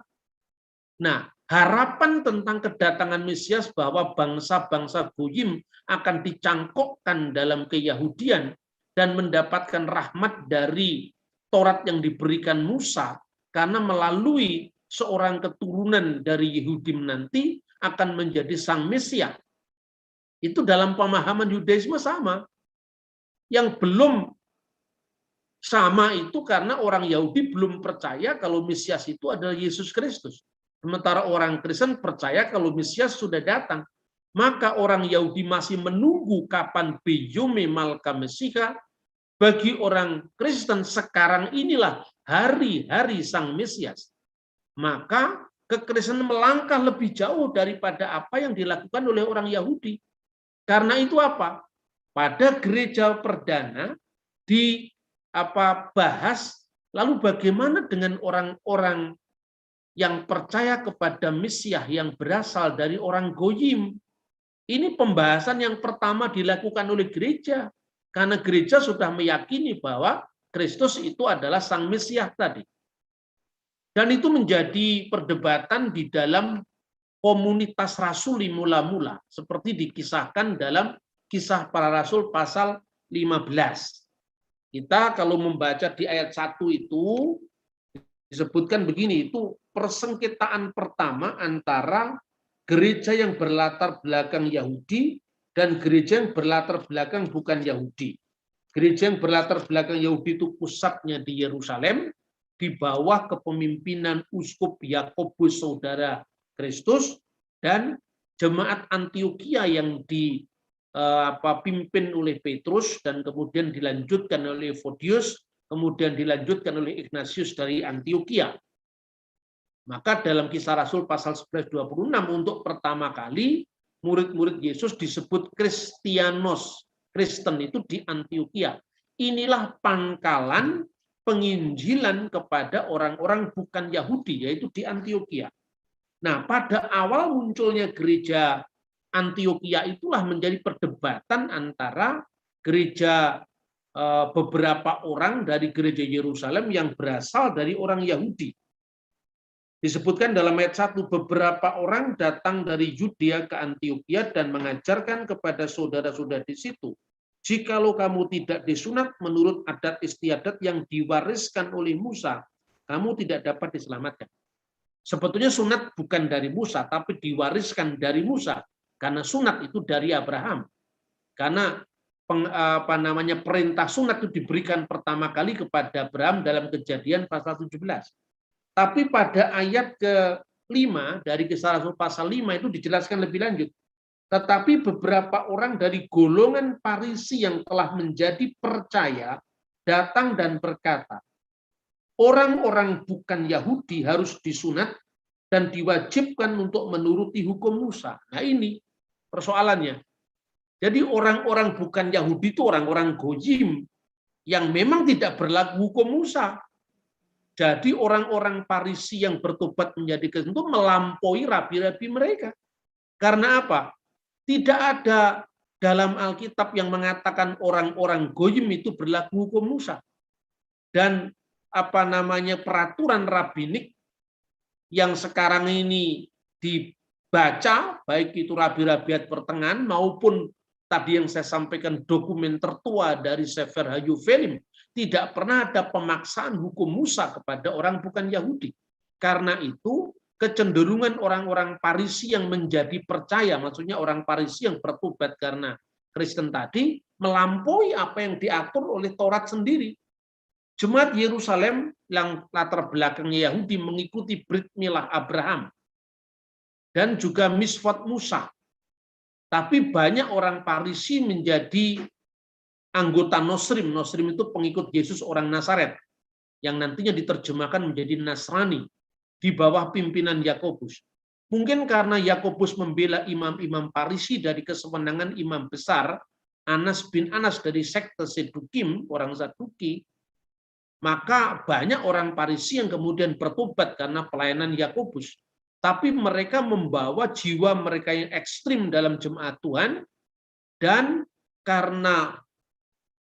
Nah, harapan tentang kedatangan Mesias bahwa bangsa-bangsa Goyim akan dicangkokkan dalam keyahudian dan mendapatkan rahmat dari Taurat yang diberikan Musa, karena melalui seorang keturunan dari Yehudim nanti akan menjadi Sang Mesias. Itu dalam pemahaman Yudaisme sama. Yang belum sama itu karena orang Yahudi belum percaya kalau Mesias itu adalah Yesus Kristus. Sementara orang Kristen percaya kalau Mesias sudah datang. Maka orang Yahudi masih menunggu kapan Biyumi Malka Mesiha. Bagi orang Kristen sekarang inilah hari-hari Sang Mesias. Maka kekristenan melangkah lebih jauh daripada apa yang dilakukan oleh orang Yahudi. Karena itu apa? Pada gereja perdana bahas, lalu bagaimana dengan orang-orang yang percaya kepada Mesias yang berasal dari orang Goyim. Ini pembahasan yang pertama dilakukan oleh gereja, karena gereja sudah meyakini bahwa Kristus itu adalah Sang Mesias tadi. Dan itu menjadi perdebatan di dalam komunitas rasuli mula-mula, seperti dikisahkan dalam Kisah Para Rasul pasal 15. Kita kalau membaca di ayat 1 itu disebutkan begini, itu persengketaan pertama antara gereja yang berlatar belakang Yahudi dan gereja yang berlatar belakang bukan Yahudi. Gereja yang berlatar belakang Yahudi itu pusatnya di Yerusalem, di bawah kepemimpinan Uskup Yakobus Saudara Kristus, dan jemaat Antioquia yang dipimpin oleh Petrus dan kemudian dilanjutkan oleh Evodius, kemudian dilanjutkan oleh Ignatius dari Antioquia. Maka dalam Kisah Rasul pasal 11:26 untuk pertama kali murid-murid Yesus disebut Kristianos. Kristen itu di Antioquia. Inilah pangkalan penginjilan kepada orang-orang bukan Yahudi, yaitu di Antioquia. Nah, pada awal munculnya gereja Antioquia itulah menjadi perdebatan antara gereja beberapa orang dari gereja Yerusalem yang berasal dari orang Yahudi. Disebutkan dalam ayat 1, beberapa orang datang dari Yudea ke Antioquia dan mengajarkan kepada saudara-saudara di situ, jikalau kamu tidak disunat menurut adat istiadat yang diwariskan oleh Musa, kamu tidak dapat diselamatkan. Sebetulnya sunat bukan dari Musa, tapi diwariskan dari Musa, karena sunat itu dari Abraham. Karena perintah sunat itu diberikan pertama kali kepada Abraham dalam Kejadian pasal 17. Tapi pada ayat ke-5 dari Kisah Rasul pasal 5 itu dijelaskan lebih lanjut. Tetapi beberapa orang dari golongan Farisi yang telah menjadi percaya datang dan berkata, orang-orang bukan Yahudi harus disunat dan diwajibkan untuk menuruti hukum Musa. Nah ini persoalannya. Jadi orang-orang bukan Yahudi itu orang-orang Goyim yang memang tidak berlaku hukum Musa. Jadi orang-orang Farisi yang bertobat menjadi Kristen itu melampaui rabi-rabi mereka. Karena apa? Tidak ada dalam Alkitab yang mengatakan orang-orang Goyim itu berlaku hukum Musa. Dan peraturan rabbinik yang sekarang ini dibaca, baik itu rabi-rabiat pertengahan maupun tadi yang saya sampaikan dokumen tertua dari Sefer Hayuvelim, tidak pernah ada pemaksaan hukum Musa kepada orang bukan Yahudi. Karena itu kecenderungan orang-orang Farisi yang menjadi percaya, maksudnya orang Farisi yang bertobat karena Kristen tadi, melampaui apa yang diatur oleh Taurat sendiri. Jemaat Yerusalem yang latar belakangnya Yahudi mengikuti Brit Milah Abraham dan juga Miswat Musa. Tapi banyak orang Farisi menjadi anggota Nosrim. Nosrim itu pengikut Yesus orang Nazaret yang nantinya diterjemahkan menjadi Nasrani di bawah pimpinan Yakobus. Mungkin karena Yakobus membela imam-imam Farisi dari kesewenangan imam besar Anas bin Anas dari sekte Sedukim, orang Saduki, maka banyak orang Farisi yang kemudian bertobat karena pelayanan Yakobus. Tapi mereka membawa jiwa mereka yang ekstrim dalam jemaat Tuhan, dan karena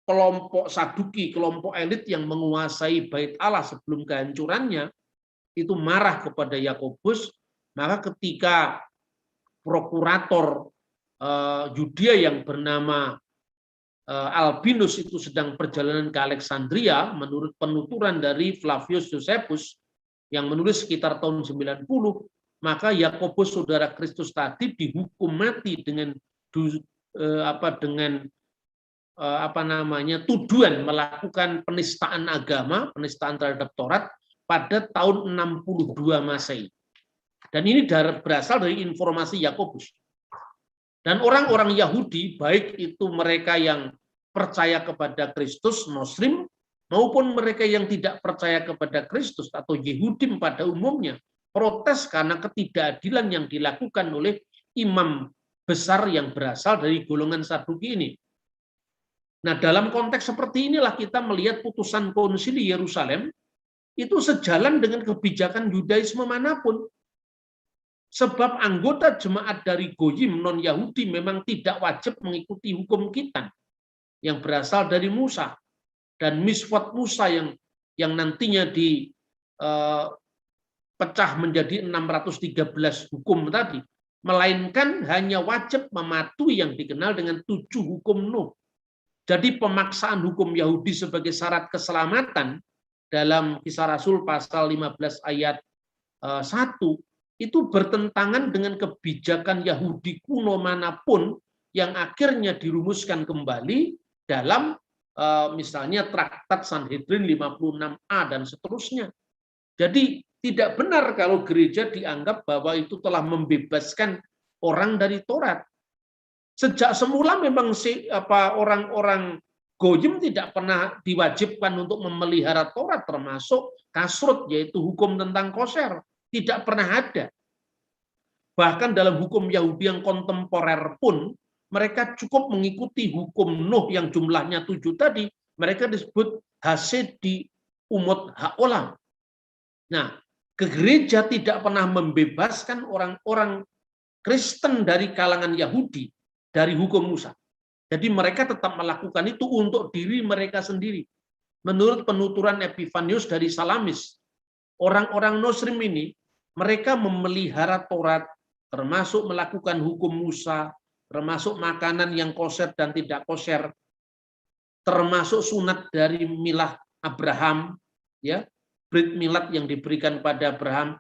kelompok Saduki, kelompok elit yang menguasai bait Allah sebelum kehancurannya, itu marah kepada Yakobus, maka ketika prokurator Yudea yang bernama Albinus itu sedang perjalanan ke Alexandria, menurut penuturan dari Flavius Josephus yang menulis sekitar tahun 90, maka Yakobus saudara Kristus tadi dihukum mati dengan tuduhan melakukan penistaan agama, penistaan terhadap Taurat pada tahun 62 Masehi. Dan ini berasal dari informasi Yakobus. Dan orang-orang Yahudi, baik itu mereka yang percaya kepada Kristus, Nosrim, maupun mereka yang tidak percaya kepada Kristus atau Yehudim pada umumnya, protes karena ketidakadilan yang dilakukan oleh imam besar yang berasal dari golongan Saduki ini. Nah, dalam konteks seperti inilah kita melihat putusan konsili Yerusalem itu sejalan dengan kebijakan Yudaisme manapun. Sebab anggota jemaat dari Goyim non-Yahudi memang tidak wajib mengikuti hukum Kitan yang berasal dari Musa dan Miswat Musa yang nantinya dipecah menjadi 613 hukum tadi, melainkan hanya wajib mematuhi yang dikenal dengan 7 hukum Nuh. Jadi pemaksaan hukum Yahudi sebagai syarat keselamatan dalam Kisah Rasul pasal 15 ayat 1 itu bertentangan dengan kebijakan Yahudi kuno manapun yang akhirnya dirumuskan kembali dalam misalnya Traktat Sanhedrin 56a dan seterusnya. Jadi tidak benar kalau gereja dianggap bahwa itu telah membebaskan orang dari Taurat. Sejak semula memang orang-orang Goyim tidak pernah diwajibkan untuk memelihara Taurat, termasuk kasrut, yaitu hukum tentang koser. Tidak pernah ada. Bahkan dalam hukum Yahudi yang kontemporer pun, mereka cukup mengikuti hukum Nuh yang jumlahnya 7 tadi. Mereka disebut Hasedi Umot Haolam. Nah, gereja tidak pernah membebaskan orang-orang Kristen dari kalangan Yahudi dari hukum Musa. Jadi mereka tetap melakukan itu untuk diri mereka sendiri. Menurut penuturan Epifanius dari Salamis, orang-orang Muslim ini, mereka memelihara Taurat, termasuk melakukan hukum Musa, termasuk makanan yang kosher dan tidak kosher, termasuk sunat dari milah Abraham, ya, brit milat yang diberikan pada Abraham,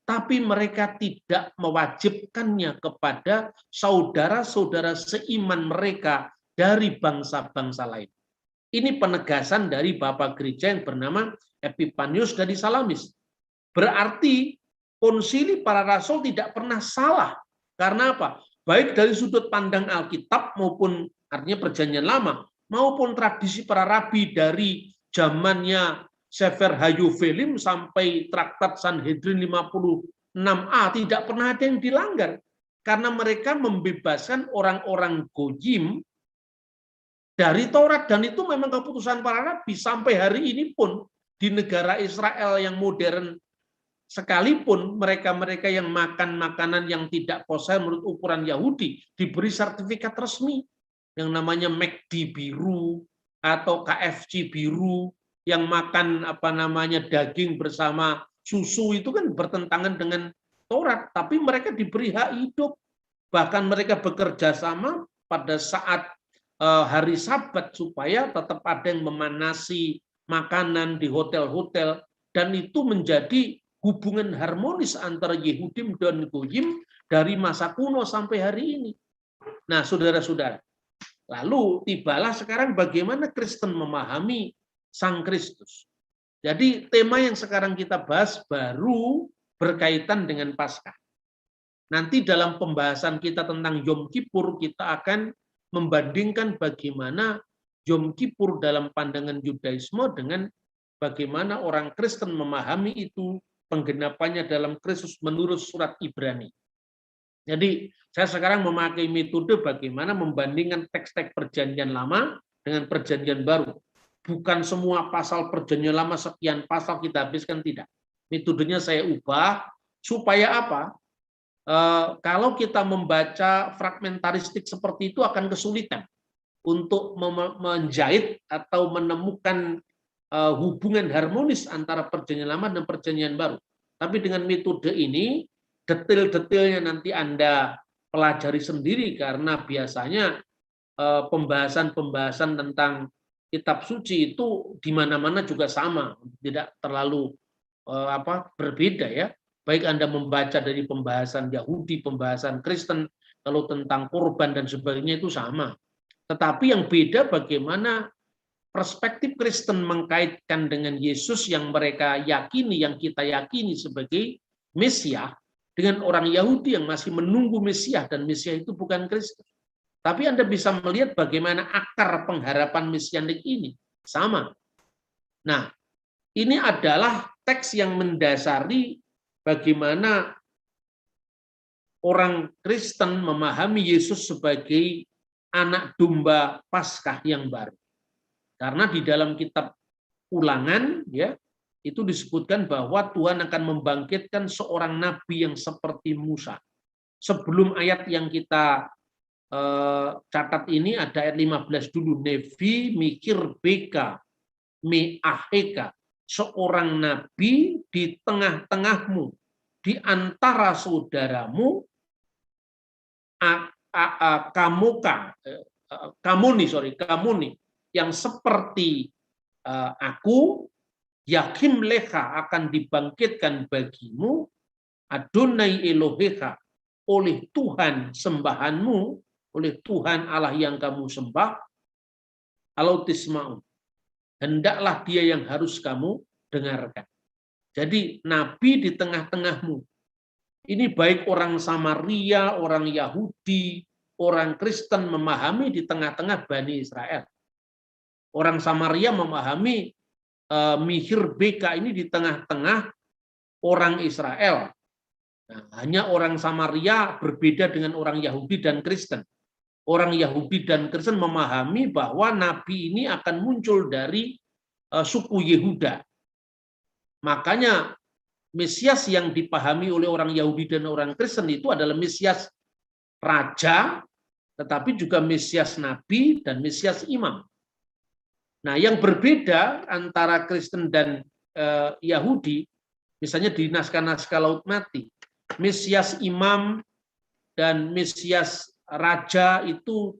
tapi mereka tidak mewajibkannya kepada saudara-saudara seiman mereka dari bangsa-bangsa lain. Ini penegasan dari Bapak Gereja yang bernama Epifanius dari Salamis. Berarti konsili para rasul tidak pernah salah. Karena apa? Baik dari sudut pandang Alkitab maupun artinya Perjanjian Lama, maupun tradisi para rabi dari zamannya Sefer Hayuvelim sampai Traktat Sanhedrin 56a tidak pernah ada yang dilanggar. Karena mereka membebaskan orang-orang Goyim dari Taurat. Dan itu memang keputusan para rabi. Sampai hari ini pun di negara Israel yang modern sekalipun, mereka-mereka yang makan makanan yang tidak kosher menurut ukuran Yahudi diberi sertifikat resmi. Yang namanya McD biru atau KFC biru, yang makan daging bersama susu itu kan bertentangan dengan Taurat, tapi mereka diberi hak hidup. Bahkan mereka bekerja sama pada saat hari Sabat supaya tetap ada yang memanasi makanan di hotel-hotel, dan itu menjadi hubungan harmonis antara Yehudim dan Goyim dari masa kuno sampai hari ini. Nah, saudara-saudara, lalu tibalah sekarang bagaimana Kristen memahami Sang Kristus. Jadi tema yang sekarang kita bahas baru berkaitan dengan Paskah. Nanti dalam pembahasan kita tentang Yom Kippur, kita akan membandingkan bagaimana Yom Kippur dalam pandangan Yudaisme dengan bagaimana orang Kristen memahami itu, penggenapannya dalam Kristus menurut surat Ibrani. Jadi saya sekarang memakai metode bagaimana membandingkan teks-teks Perjanjian Lama dengan Perjanjian Baru. Bukan semua pasal Perjanjian Lama sekian pasal kita habiskan, tidak. Metodenya saya ubah supaya apa? Kalau kita membaca fragmentaristik seperti itu akan kesulitan untuk menjahit atau menemukan hubungan harmonis antara Perjanjian Lama dan Perjanjian Baru. Tapi dengan metode ini, detail-detailnya nanti Anda pelajari sendiri, karena biasanya pembahasan-pembahasan tentang kitab suci itu di mana-mana juga sama, tidak terlalu berbeda ya. Baik Anda membaca dari pembahasan Yahudi, pembahasan Kristen, kalau tentang korban dan sebagainya itu sama. Tetapi yang beda bagaimana perspektif Kristen mengkaitkan dengan Yesus yang mereka yakini, yang kita yakini sebagai Mesias, dengan orang Yahudi yang masih menunggu Mesias, dan Mesias itu bukan Kristus. Tapi Anda bisa melihat bagaimana akar pengharapan mesianik ini sama. Nah, ini adalah teks yang mendasari bagaimana orang Kristen memahami Yesus sebagai anak domba Paskah yang baru. Karena di dalam kitab Ulangan ya, itu disebutkan bahwa Tuhan akan membangkitkan seorang nabi yang seperti Musa. Sebelum ayat yang kita catat ini ada ayat 15 dulu. Nevi mikir beka meaheka, seorang nabi di tengah-tengahmu, di antara saudaramu, kamuni, yang seperti aku, yakim leha akan dibangkitkan bagimu, Adonai Eloheha, oleh Tuhan sembahanmu, oleh Tuhan Allah yang kamu sembah, alautisma'un. Hendaklah dia yang harus kamu dengarkan. Jadi nabi di tengah-tengahmu. Ini baik orang Samaria, orang Yahudi, orang Kristen memahami di tengah-tengah Bani Israel. Orang Samaria memahami Mihir Beka ini di tengah-tengah orang Israel. Nah, hanya orang Samaria berbeda dengan orang Yahudi dan Kristen. Orang Yahudi dan Kristen memahami bahwa nabi ini akan muncul dari suku Yehuda. Makanya Mesias yang dipahami oleh orang Yahudi dan orang Kristen itu adalah Mesias raja, tetapi juga Mesias nabi dan Mesias imam. Nah, yang berbeda antara Kristen dan Yahudi, misalnya di naskah-naskah Laut Mati, Mesias imam dan Mesias raja itu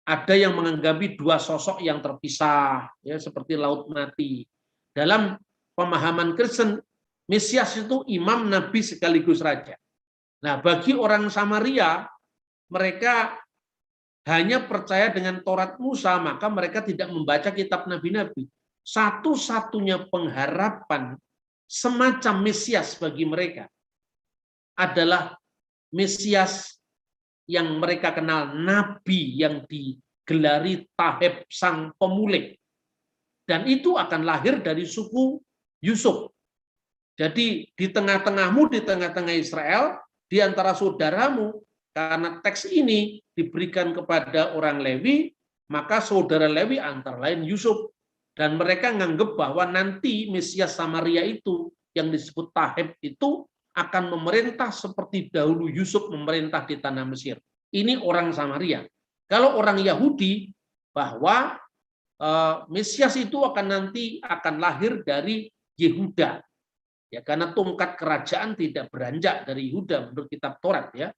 ada yang menganggap dua sosok yang terpisah, ya, seperti Laut Mati. Dalam pemahaman Kristen, Mesias itu imam, nabi sekaligus raja. Nah, bagi orang Samaria, mereka hanya percaya dengan Taurat Musa, maka mereka tidak membaca kitab nabi-nabi. Satu-satunya pengharapan semacam Mesias bagi mereka adalah Mesias yang mereka kenal, nabi yang digelari Taheb sang pemulih. Dan itu akan lahir dari suku Yusuf. Jadi di tengah-tengahmu, di tengah-tengah Israel, di antara saudaramu, karena teks ini diberikan kepada orang Lewi, maka saudara Lewi antara lain Yusuf. Dan mereka menganggap bahwa nanti Mesias Samaria itu, yang disebut Taheb itu, akan memerintah seperti dahulu Yusuf memerintah di tanah Mesir. Ini orang Samaria. Kalau orang Yahudi, bahwa Mesias itu akan lahir dari Yehuda. Ya, karena tongkat kerajaan tidak beranjak dari Yehuda menurut kitab Taurat, ya.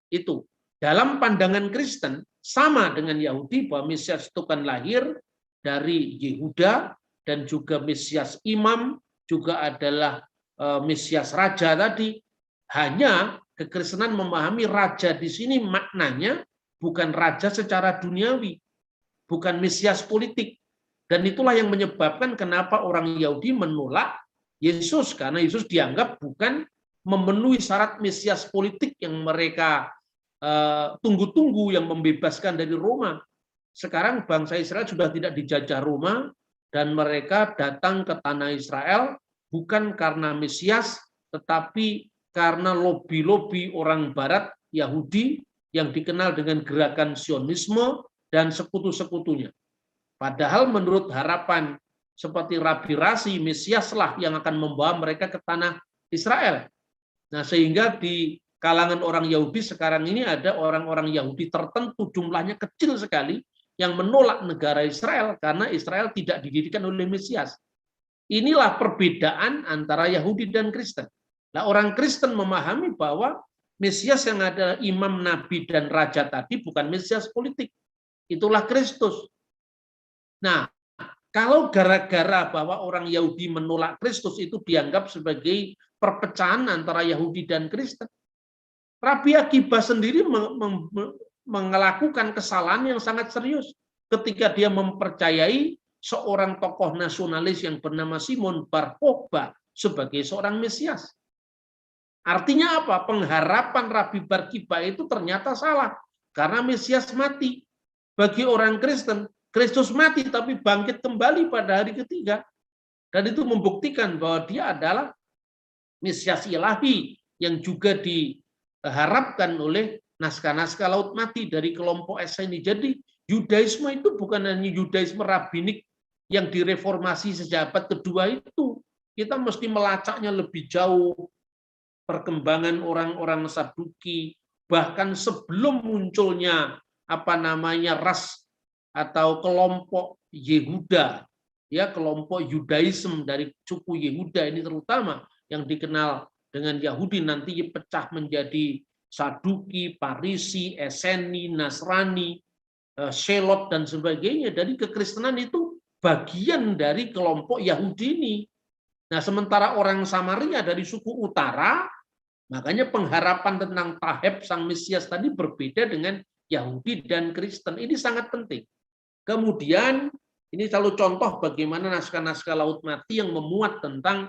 Itu. Dalam pandangan Kristen sama dengan Yahudi bahwa Mesias itu akan lahir dari Yehuda, dan juga Mesias imam juga adalah Mesias raja tadi. Hanya kekristenan memahami raja di sini maknanya bukan raja secara duniawi, bukan Mesias politik. Dan itulah yang menyebabkan kenapa orang Yahudi menolak Yesus, karena Yesus dianggap bukan memenuhi syarat Mesias politik yang mereka tunggu-tunggu, yang membebaskan dari Roma. Sekarang bangsa Israel sudah tidak dijajah Roma, dan mereka datang ke tanah Israel bukan karena Mesias, tetapi karena lobi-lobi orang Barat Yahudi yang dikenal dengan gerakan Sionisme dan sekutu-sekutunya. Padahal menurut harapan seperti Rabi Rasi, Mesiaslah yang akan membawa mereka ke tanah Israel. Nah, sehingga di kalangan orang Yahudi sekarang ini ada orang-orang Yahudi tertentu, jumlahnya kecil sekali, yang menolak negara Israel karena Israel tidak didirikan oleh Mesias. Inilah perbedaan antara Yahudi dan Kristen. Nah, orang Kristen memahami bahwa Mesias yang adalah imam, nabi, dan raja tadi bukan Mesias politik. Itulah Kristus. Nah, kalau gara-gara bahwa orang Yahudi menolak Kristus itu dianggap sebagai perpecahan antara Yahudi dan Kristen, Rabi Akiba sendiri melakukan kesalahan yang sangat serius ketika dia mempercayai seorang tokoh nasionalis yang bernama Simon Bar Kokhba sebagai seorang Mesias. Artinya apa? Pengharapan Rabi Bar Kiba itu ternyata salah karena Mesias mati. Bagi orang Kristen, Kristus mati tapi bangkit kembali pada hari ketiga. Dan itu membuktikan bahwa dia adalah Mesias ilahi yang juga diharapkan oleh naskah-naskah Laut Mati dari kelompok Eseni. Jadi Yudaisme itu bukan hanya Yudaisme rabbinik yang direformasi sejak abad kedua itu. Kita mesti melacaknya lebih jauh. Perkembangan orang-orang Saduki, bahkan sebelum munculnya ras atau kelompok Yehuda, ya, kelompok Yudaisme dari suku Yehuda ini terutama yang dikenal dengan Yahudi nanti pecah menjadi Saduki, Parisi, Eseni, Nasrani. Selot dan sebagainya dari kekristenan itu bagian dari kelompok Yahudi ini. Nah, sementara orang Samaria dari suku utara, makanya pengharapan tentang Taheb sang Mesias tadi berbeda dengan Yahudi dan Kristen. Ini sangat penting. Kemudian ini selalu contoh bagaimana naskah-naskah Laut Mati yang memuat tentang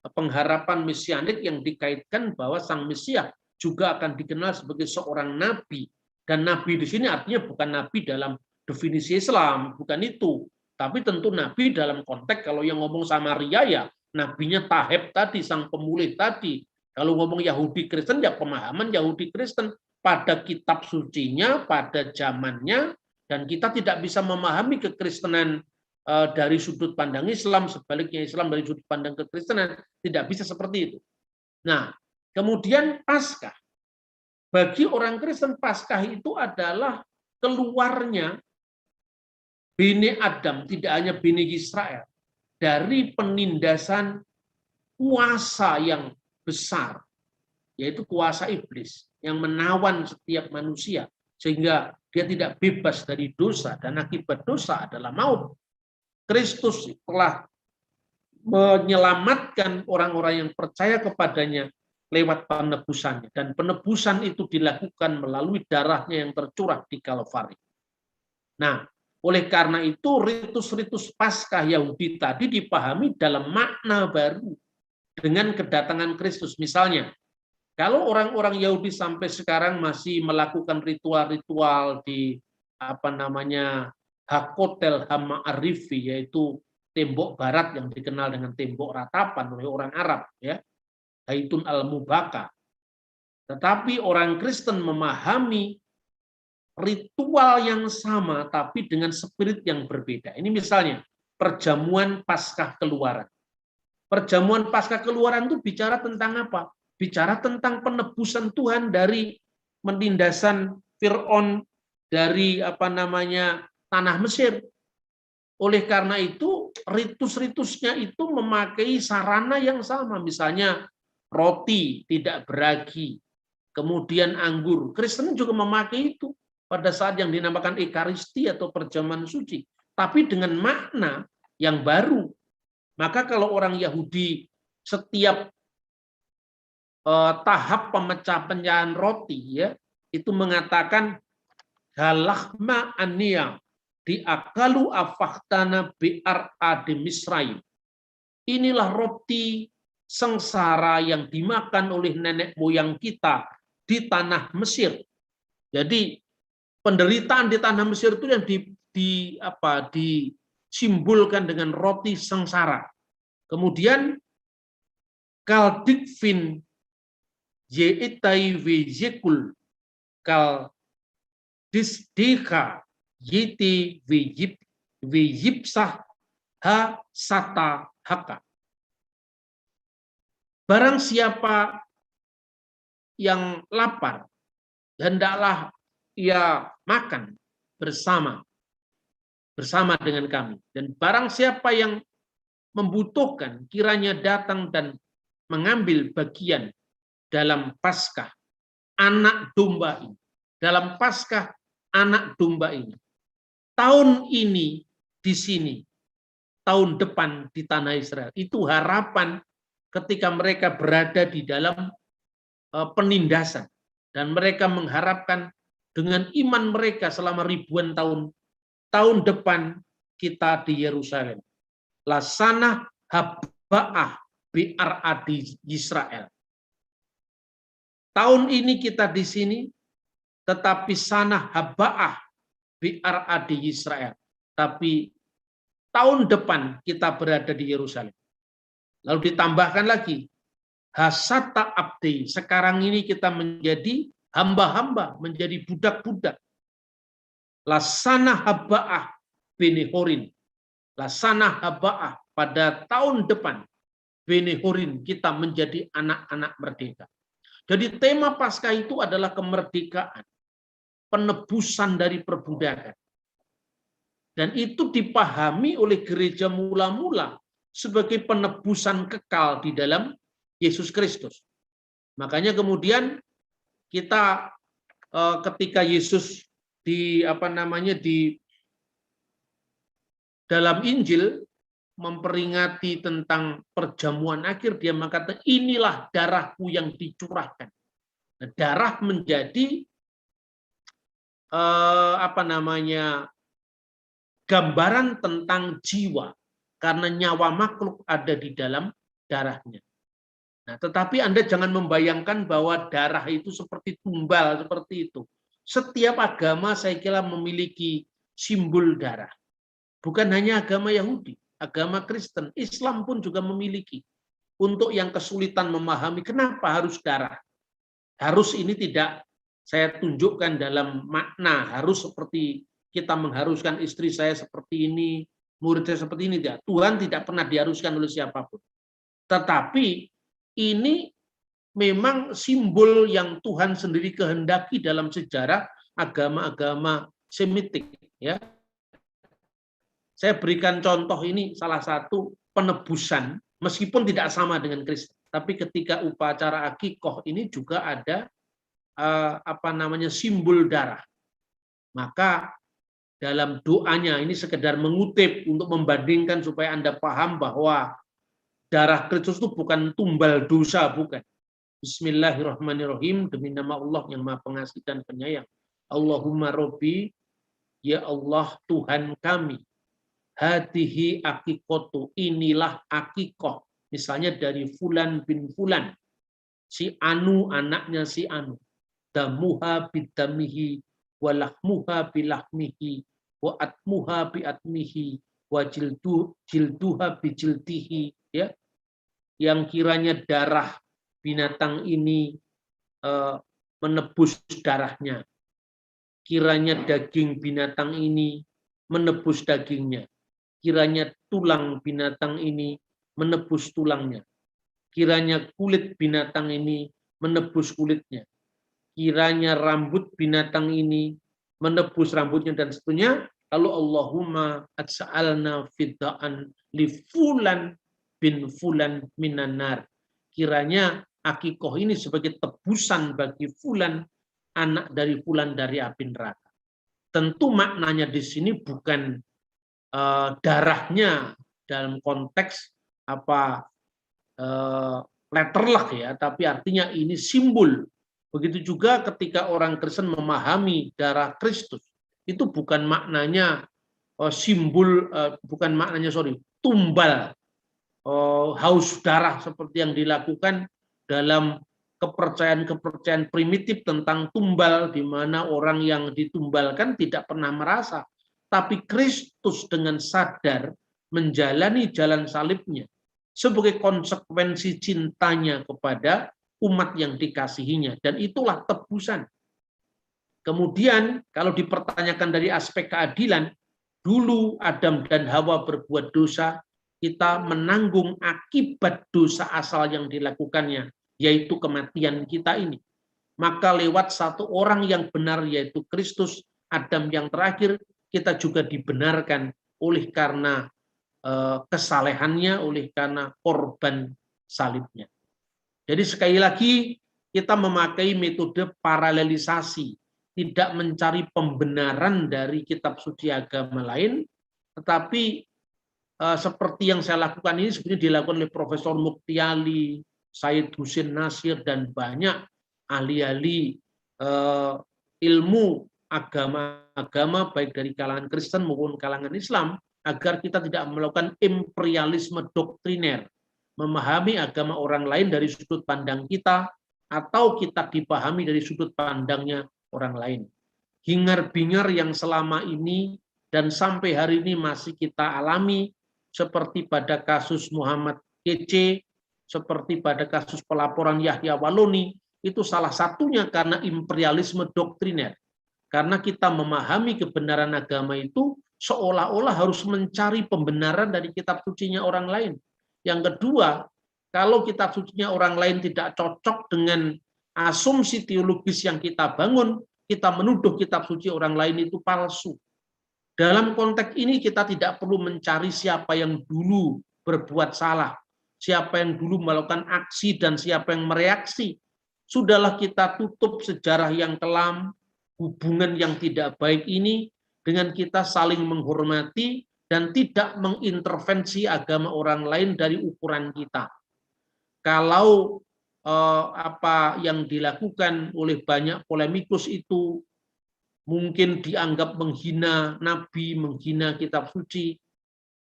pengharapan mesianik yang dikaitkan bahwa sang Mesias juga akan dikenal sebagai seorang nabi. Dan nabi di sini artinya bukan nabi dalam definisi Islam, bukan itu. Tapi tentu nabi dalam konteks kalau yang ngomong Samaria ya nabinya Taheb tadi, sang pemulih tadi. Kalau ngomong Yahudi Kristen ya pemahaman Yahudi Kristen pada kitab sucinya, pada zamannya, dan kita tidak bisa memahami kekristenan dari sudut pandang Islam, sebaliknya Islam dari sudut pandang kekristenan, tidak bisa seperti itu. Nah, kemudian Paskah. Bagi orang Kristen, Paskah itu adalah keluarnya bene Adam, tidak hanya bene Israel, dari penindasan kuasa yang besar, yaitu kuasa iblis, yang menawan setiap manusia, sehingga dia tidak bebas dari dosa, dan akibat dosa adalah maut. Kristus telah menyelamatkan orang-orang yang percaya kepadanya lewat penebusannya. Dan penebusan itu dilakukan melalui darahnya yang tercurah di Kalvari. Nah, oleh karena itu ritus-ritus Paskah Yahudi tadi dipahami dalam makna baru dengan kedatangan Kristus. Misalnya, kalau orang-orang Yahudi sampai sekarang masih melakukan ritual-ritual di Hakotel Hama-Arifi, yaitu tembok barat yang dikenal dengan tembok ratapan oleh orang Arab, ya, Haitun al-Mubaka. Tetapi orang Kristen memahami ritual yang sama tapi dengan spirit yang berbeda. Ini misalnya perjamuan Paskah Keluaran. Perjamuan Paskah Keluaran itu bicara tentang apa? Bicara tentang penebusan Tuhan dari penindasan Fir'aun, dari tanah Mesir. Oleh karena itu, ritus-ritusnya itu memakai sarana yang sama. Misalnya roti tidak beragi, kemudian anggur. Kristen juga memakai itu pada saat yang dinamakan Ekaristi atau perjamuan suci. Tapi dengan makna yang baru. Maka kalau orang Yahudi setiap tahap pemecahan roti, ya, itu mengatakan halahma ania diakalu afahtana bi'ar adi Misraim. Inilah roti sengsara yang dimakan oleh nenek moyang kita di tanah Mesir. Jadi penderitaan di tanah Mesir itu yang disimbolkan dengan roti sengsara. Kemudian kaldikvin yeitai vejekul kal disdika yiti vejipsah ha sata haka. Barang siapa yang lapar, hendaklah ia makan bersama dengan kami. Dan barang siapa yang membutuhkan, kiranya datang dan mengambil bagian dalam Paskah anak domba ini. Dalam Paskah anak domba ini. Tahun ini di sini, tahun depan di tanah Israel. Itu harapan ketika mereka berada di dalam penindasan. Dan mereka mengharapkan dengan iman mereka selama ribuan tahun depan kita di Yerusalem. Lasana habba'ah bi'ar adi Israel. Tahun ini kita di sini, tetapi sana habba'ah bi'ar adi Israel. Tapi tahun depan kita berada di Yerusalem. Lalu ditambahkan lagi, hasata abdi. Sekarang ini kita menjadi hamba-hamba, menjadi budak-budak. Lasana habba'ah benehorin. Lasana habba'ah pada tahun depan. Benehorin kita menjadi anak-anak merdeka. Jadi tema Paskah itu adalah kemerdekaan. Penebusan dari perbudakan. Dan itu dipahami oleh gereja mula-mula sebagai penebusan kekal di dalam Yesus Kristus. Makanya kemudian kita ketika Yesus di dalam Injil memperingati tentang perjamuan akhir, dia mengatakan inilah darahku yang dicurahkan. Nah, darah menjadi gambaran tentang jiwa, karena nyawa makhluk ada di dalam darahnya. Nah, tetapi Anda jangan membayangkan bahwa darah itu seperti tumbal, seperti itu. Setiap agama saya kira memiliki simbol darah. Bukan hanya agama Yahudi, agama Kristen, Islam pun juga memiliki. Untuk yang kesulitan memahami kenapa harus darah. Harus ini tidak saya tunjukkan dalam makna harus seperti kita mengharuskan istri saya seperti ini, murid saya seperti ini. Tidak. Tuhan tidak pernah diharuskan oleh siapapun. Tetapi ini memang simbol yang Tuhan sendiri kehendaki dalam sejarah agama-agama Semitik. Ya. Saya berikan contoh ini salah satu penebusan, meskipun tidak sama dengan Kristen. Tapi ketika upacara akikoh ini juga ada simbol darah. Maka dalam doanya ini sekedar mengutip untuk membandingkan supaya Anda paham bahwa darah Kristus itu bukan tumbal dosa, bukan. Bismillahirrahmanirrahim, demi nama Allah yang Maha Pengasih dan Penyayang. Allahumma Robbi, ya Allah Tuhan kami. Hadihi akikotu, inilah akikoh. Misalnya dari Fulan bin Fulan. Si Anu, anaknya si Anu. Damuha bidamihi, walahmuha bilahmihi, wa atmuha biatmihi, wa jilduha bijildihi. Ya. Yang kiranya darah binatang ini menebus darahnya. Kiranya daging binatang ini menebus dagingnya. Kiranya tulang binatang ini menebus tulangnya. Kiranya kulit binatang ini menebus kulitnya. Kiranya rambut binatang ini menebus rambutnya dan seterusnya. Lalu Allahumma atsa'alna fidda'an li fulan bin fulan minanar. Kiranya akikoh ini sebagai tebusan bagi fulan, anak dari fulan dari api neraka. Tentu maknanya di sini bukan darahnya dalam konteks letter luck ya, tapi artinya ini simbol. Begitu juga ketika orang Kristen memahami darah Kristus, itu bukan maknanya tumbal haus darah seperti yang dilakukan dalam kepercayaan primitif tentang tumbal, di mana orang yang ditumbalkan tidak pernah merasa. Tapi Kristus dengan sadar menjalani jalan salibnya sebagai konsekuensi cintanya kepada umat yang dikasihinya. Dan itulah tebusan. Kemudian kalau dipertanyakan dari aspek keadilan, dulu Adam dan Hawa berbuat dosa, kita menanggung akibat dosa asal yang dilakukannya, yaitu kematian kita ini. Maka lewat satu orang yang benar, yaitu Kristus, Adam yang terakhir, kita juga dibenarkan oleh karena kesalehannya, oleh karena korban salibnya. Jadi sekali lagi kita memakai metode paralelisasi, tidak mencari pembenaran dari kitab suci agama lain, tetapi seperti yang saya lakukan ini sebenarnya dilakukan oleh Profesor Muktiali, Said Husin Nasir, dan banyak ahli-ahli ilmu agama baik dari kalangan Kristen maupun kalangan Islam, agar kita tidak melakukan imperialisme doktriner, memahami agama orang lain dari sudut pandang kita, atau kita dipahami dari sudut pandangnya orang lain. Hingar-bingar yang selama ini dan sampai hari ini masih kita alami, seperti pada kasus Muhammad Kece, seperti pada kasus pelaporan Yahya Waloni, itu salah satunya karena imperialisme doktriner. Karena kita memahami kebenaran agama itu seolah-olah harus mencari pembenaran dari kitab sucinya orang lain. Yang kedua, kalau kitab sucinya orang lain tidak cocok dengan asumsi teologis yang kita bangun, kita menuduh kitab suci orang lain itu palsu. Dalam konteks ini kita tidak perlu mencari siapa yang dulu berbuat salah, siapa yang dulu melakukan aksi dan siapa yang mereaksi. Sudahlah kita tutup sejarah yang kelam, hubungan yang tidak baik ini dengan kita saling menghormati dan tidak mengintervensi agama orang lain dari ukuran kita. Kalau apa yang dilakukan oleh banyak polemikus itu mungkin dianggap menghina Nabi, menghina kitab suci,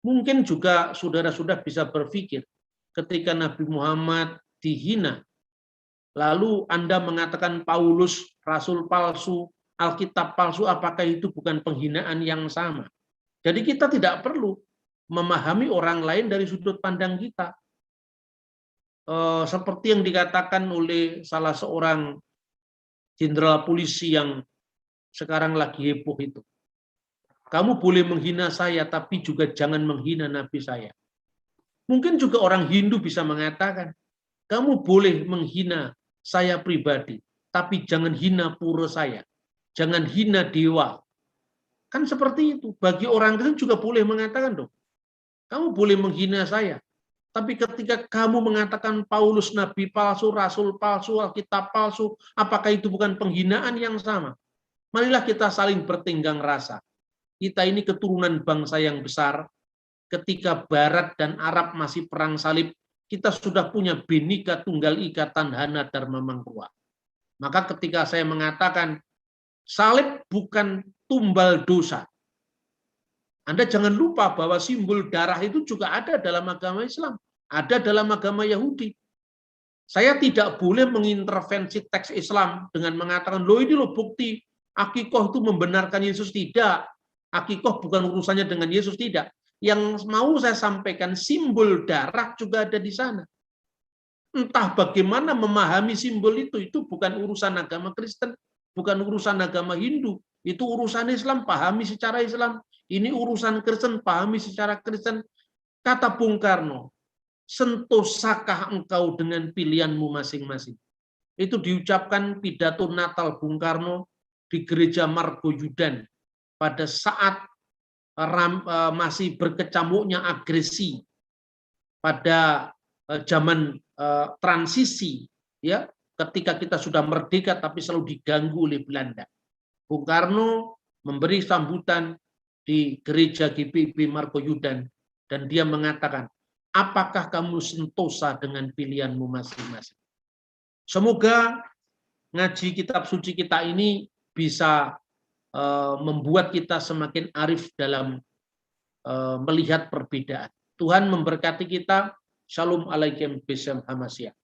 mungkin juga saudara-saudara bisa berpikir ketika Nabi Muhammad dihina, lalu Anda mengatakan Paulus rasul palsu, Alkitab palsu, apakah itu bukan penghinaan yang sama? Jadi kita tidak perlu memahami orang lain dari sudut pandang kita. Seperti yang dikatakan oleh salah seorang jenderal polisi yang sekarang lagi heboh itu. Kamu boleh menghina saya, tapi juga jangan menghina Nabi saya. Mungkin juga orang Hindu bisa mengatakan, kamu boleh menghina saya pribadi, tapi jangan hina pura saya. Jangan hina dewa. Kan seperti itu. Bagi orang Kristen juga boleh mengatakan dong, kamu boleh menghina saya, tapi ketika kamu mengatakan Paulus nabi palsu, rasul palsu, Alkitab palsu, apakah itu bukan penghinaan yang sama? Marilah kita saling bertenggang rasa. Kita ini keturunan bangsa yang besar. Ketika Barat dan Arab masih perang salib, kita sudah punya Bhinneka Tunggal Ika Tadhana Dharma Mangkuwa. Maka ketika saya mengatakan salib bukan tumbal dosa, Anda jangan lupa bahwa simbol darah itu juga ada dalam agama Islam, ada dalam agama Yahudi. Saya tidak boleh mengintervensi teks Islam dengan mengatakan, loh ini loh bukti akikoh itu membenarkan Yesus. Tidak. Akikoh bukan urusannya dengan Yesus, tidak. Yang mau saya sampaikan, simbol darah juga ada di sana. Entah bagaimana memahami simbol itu bukan urusan agama Kristen, bukan urusan agama Hindu. Itu urusan Islam, pahami secara Islam. Ini urusan Kristen, pahami secara Kristen. Kata Bung Karno, sentosakah engkau dengan pilihanmu masing-masing. Itu diucapkan pidato Natal Bung Karno di gereja Margoyudan pada saat masih berkecamuknya agresi pada zaman transisi, ya, ketika kita sudah merdeka tapi selalu diganggu oleh Belanda. Bung Karno memberi sambutan di gereja GBIB Margoyudan dan dia mengatakan, apakah kamu sentosa dengan pilihanmu masing-masing? Semoga ngaji kitab suci kita ini bisa membuat kita semakin arif dalam melihat perbedaan. Tuhan memberkati kita. Shalom alaikum bisam hamasya.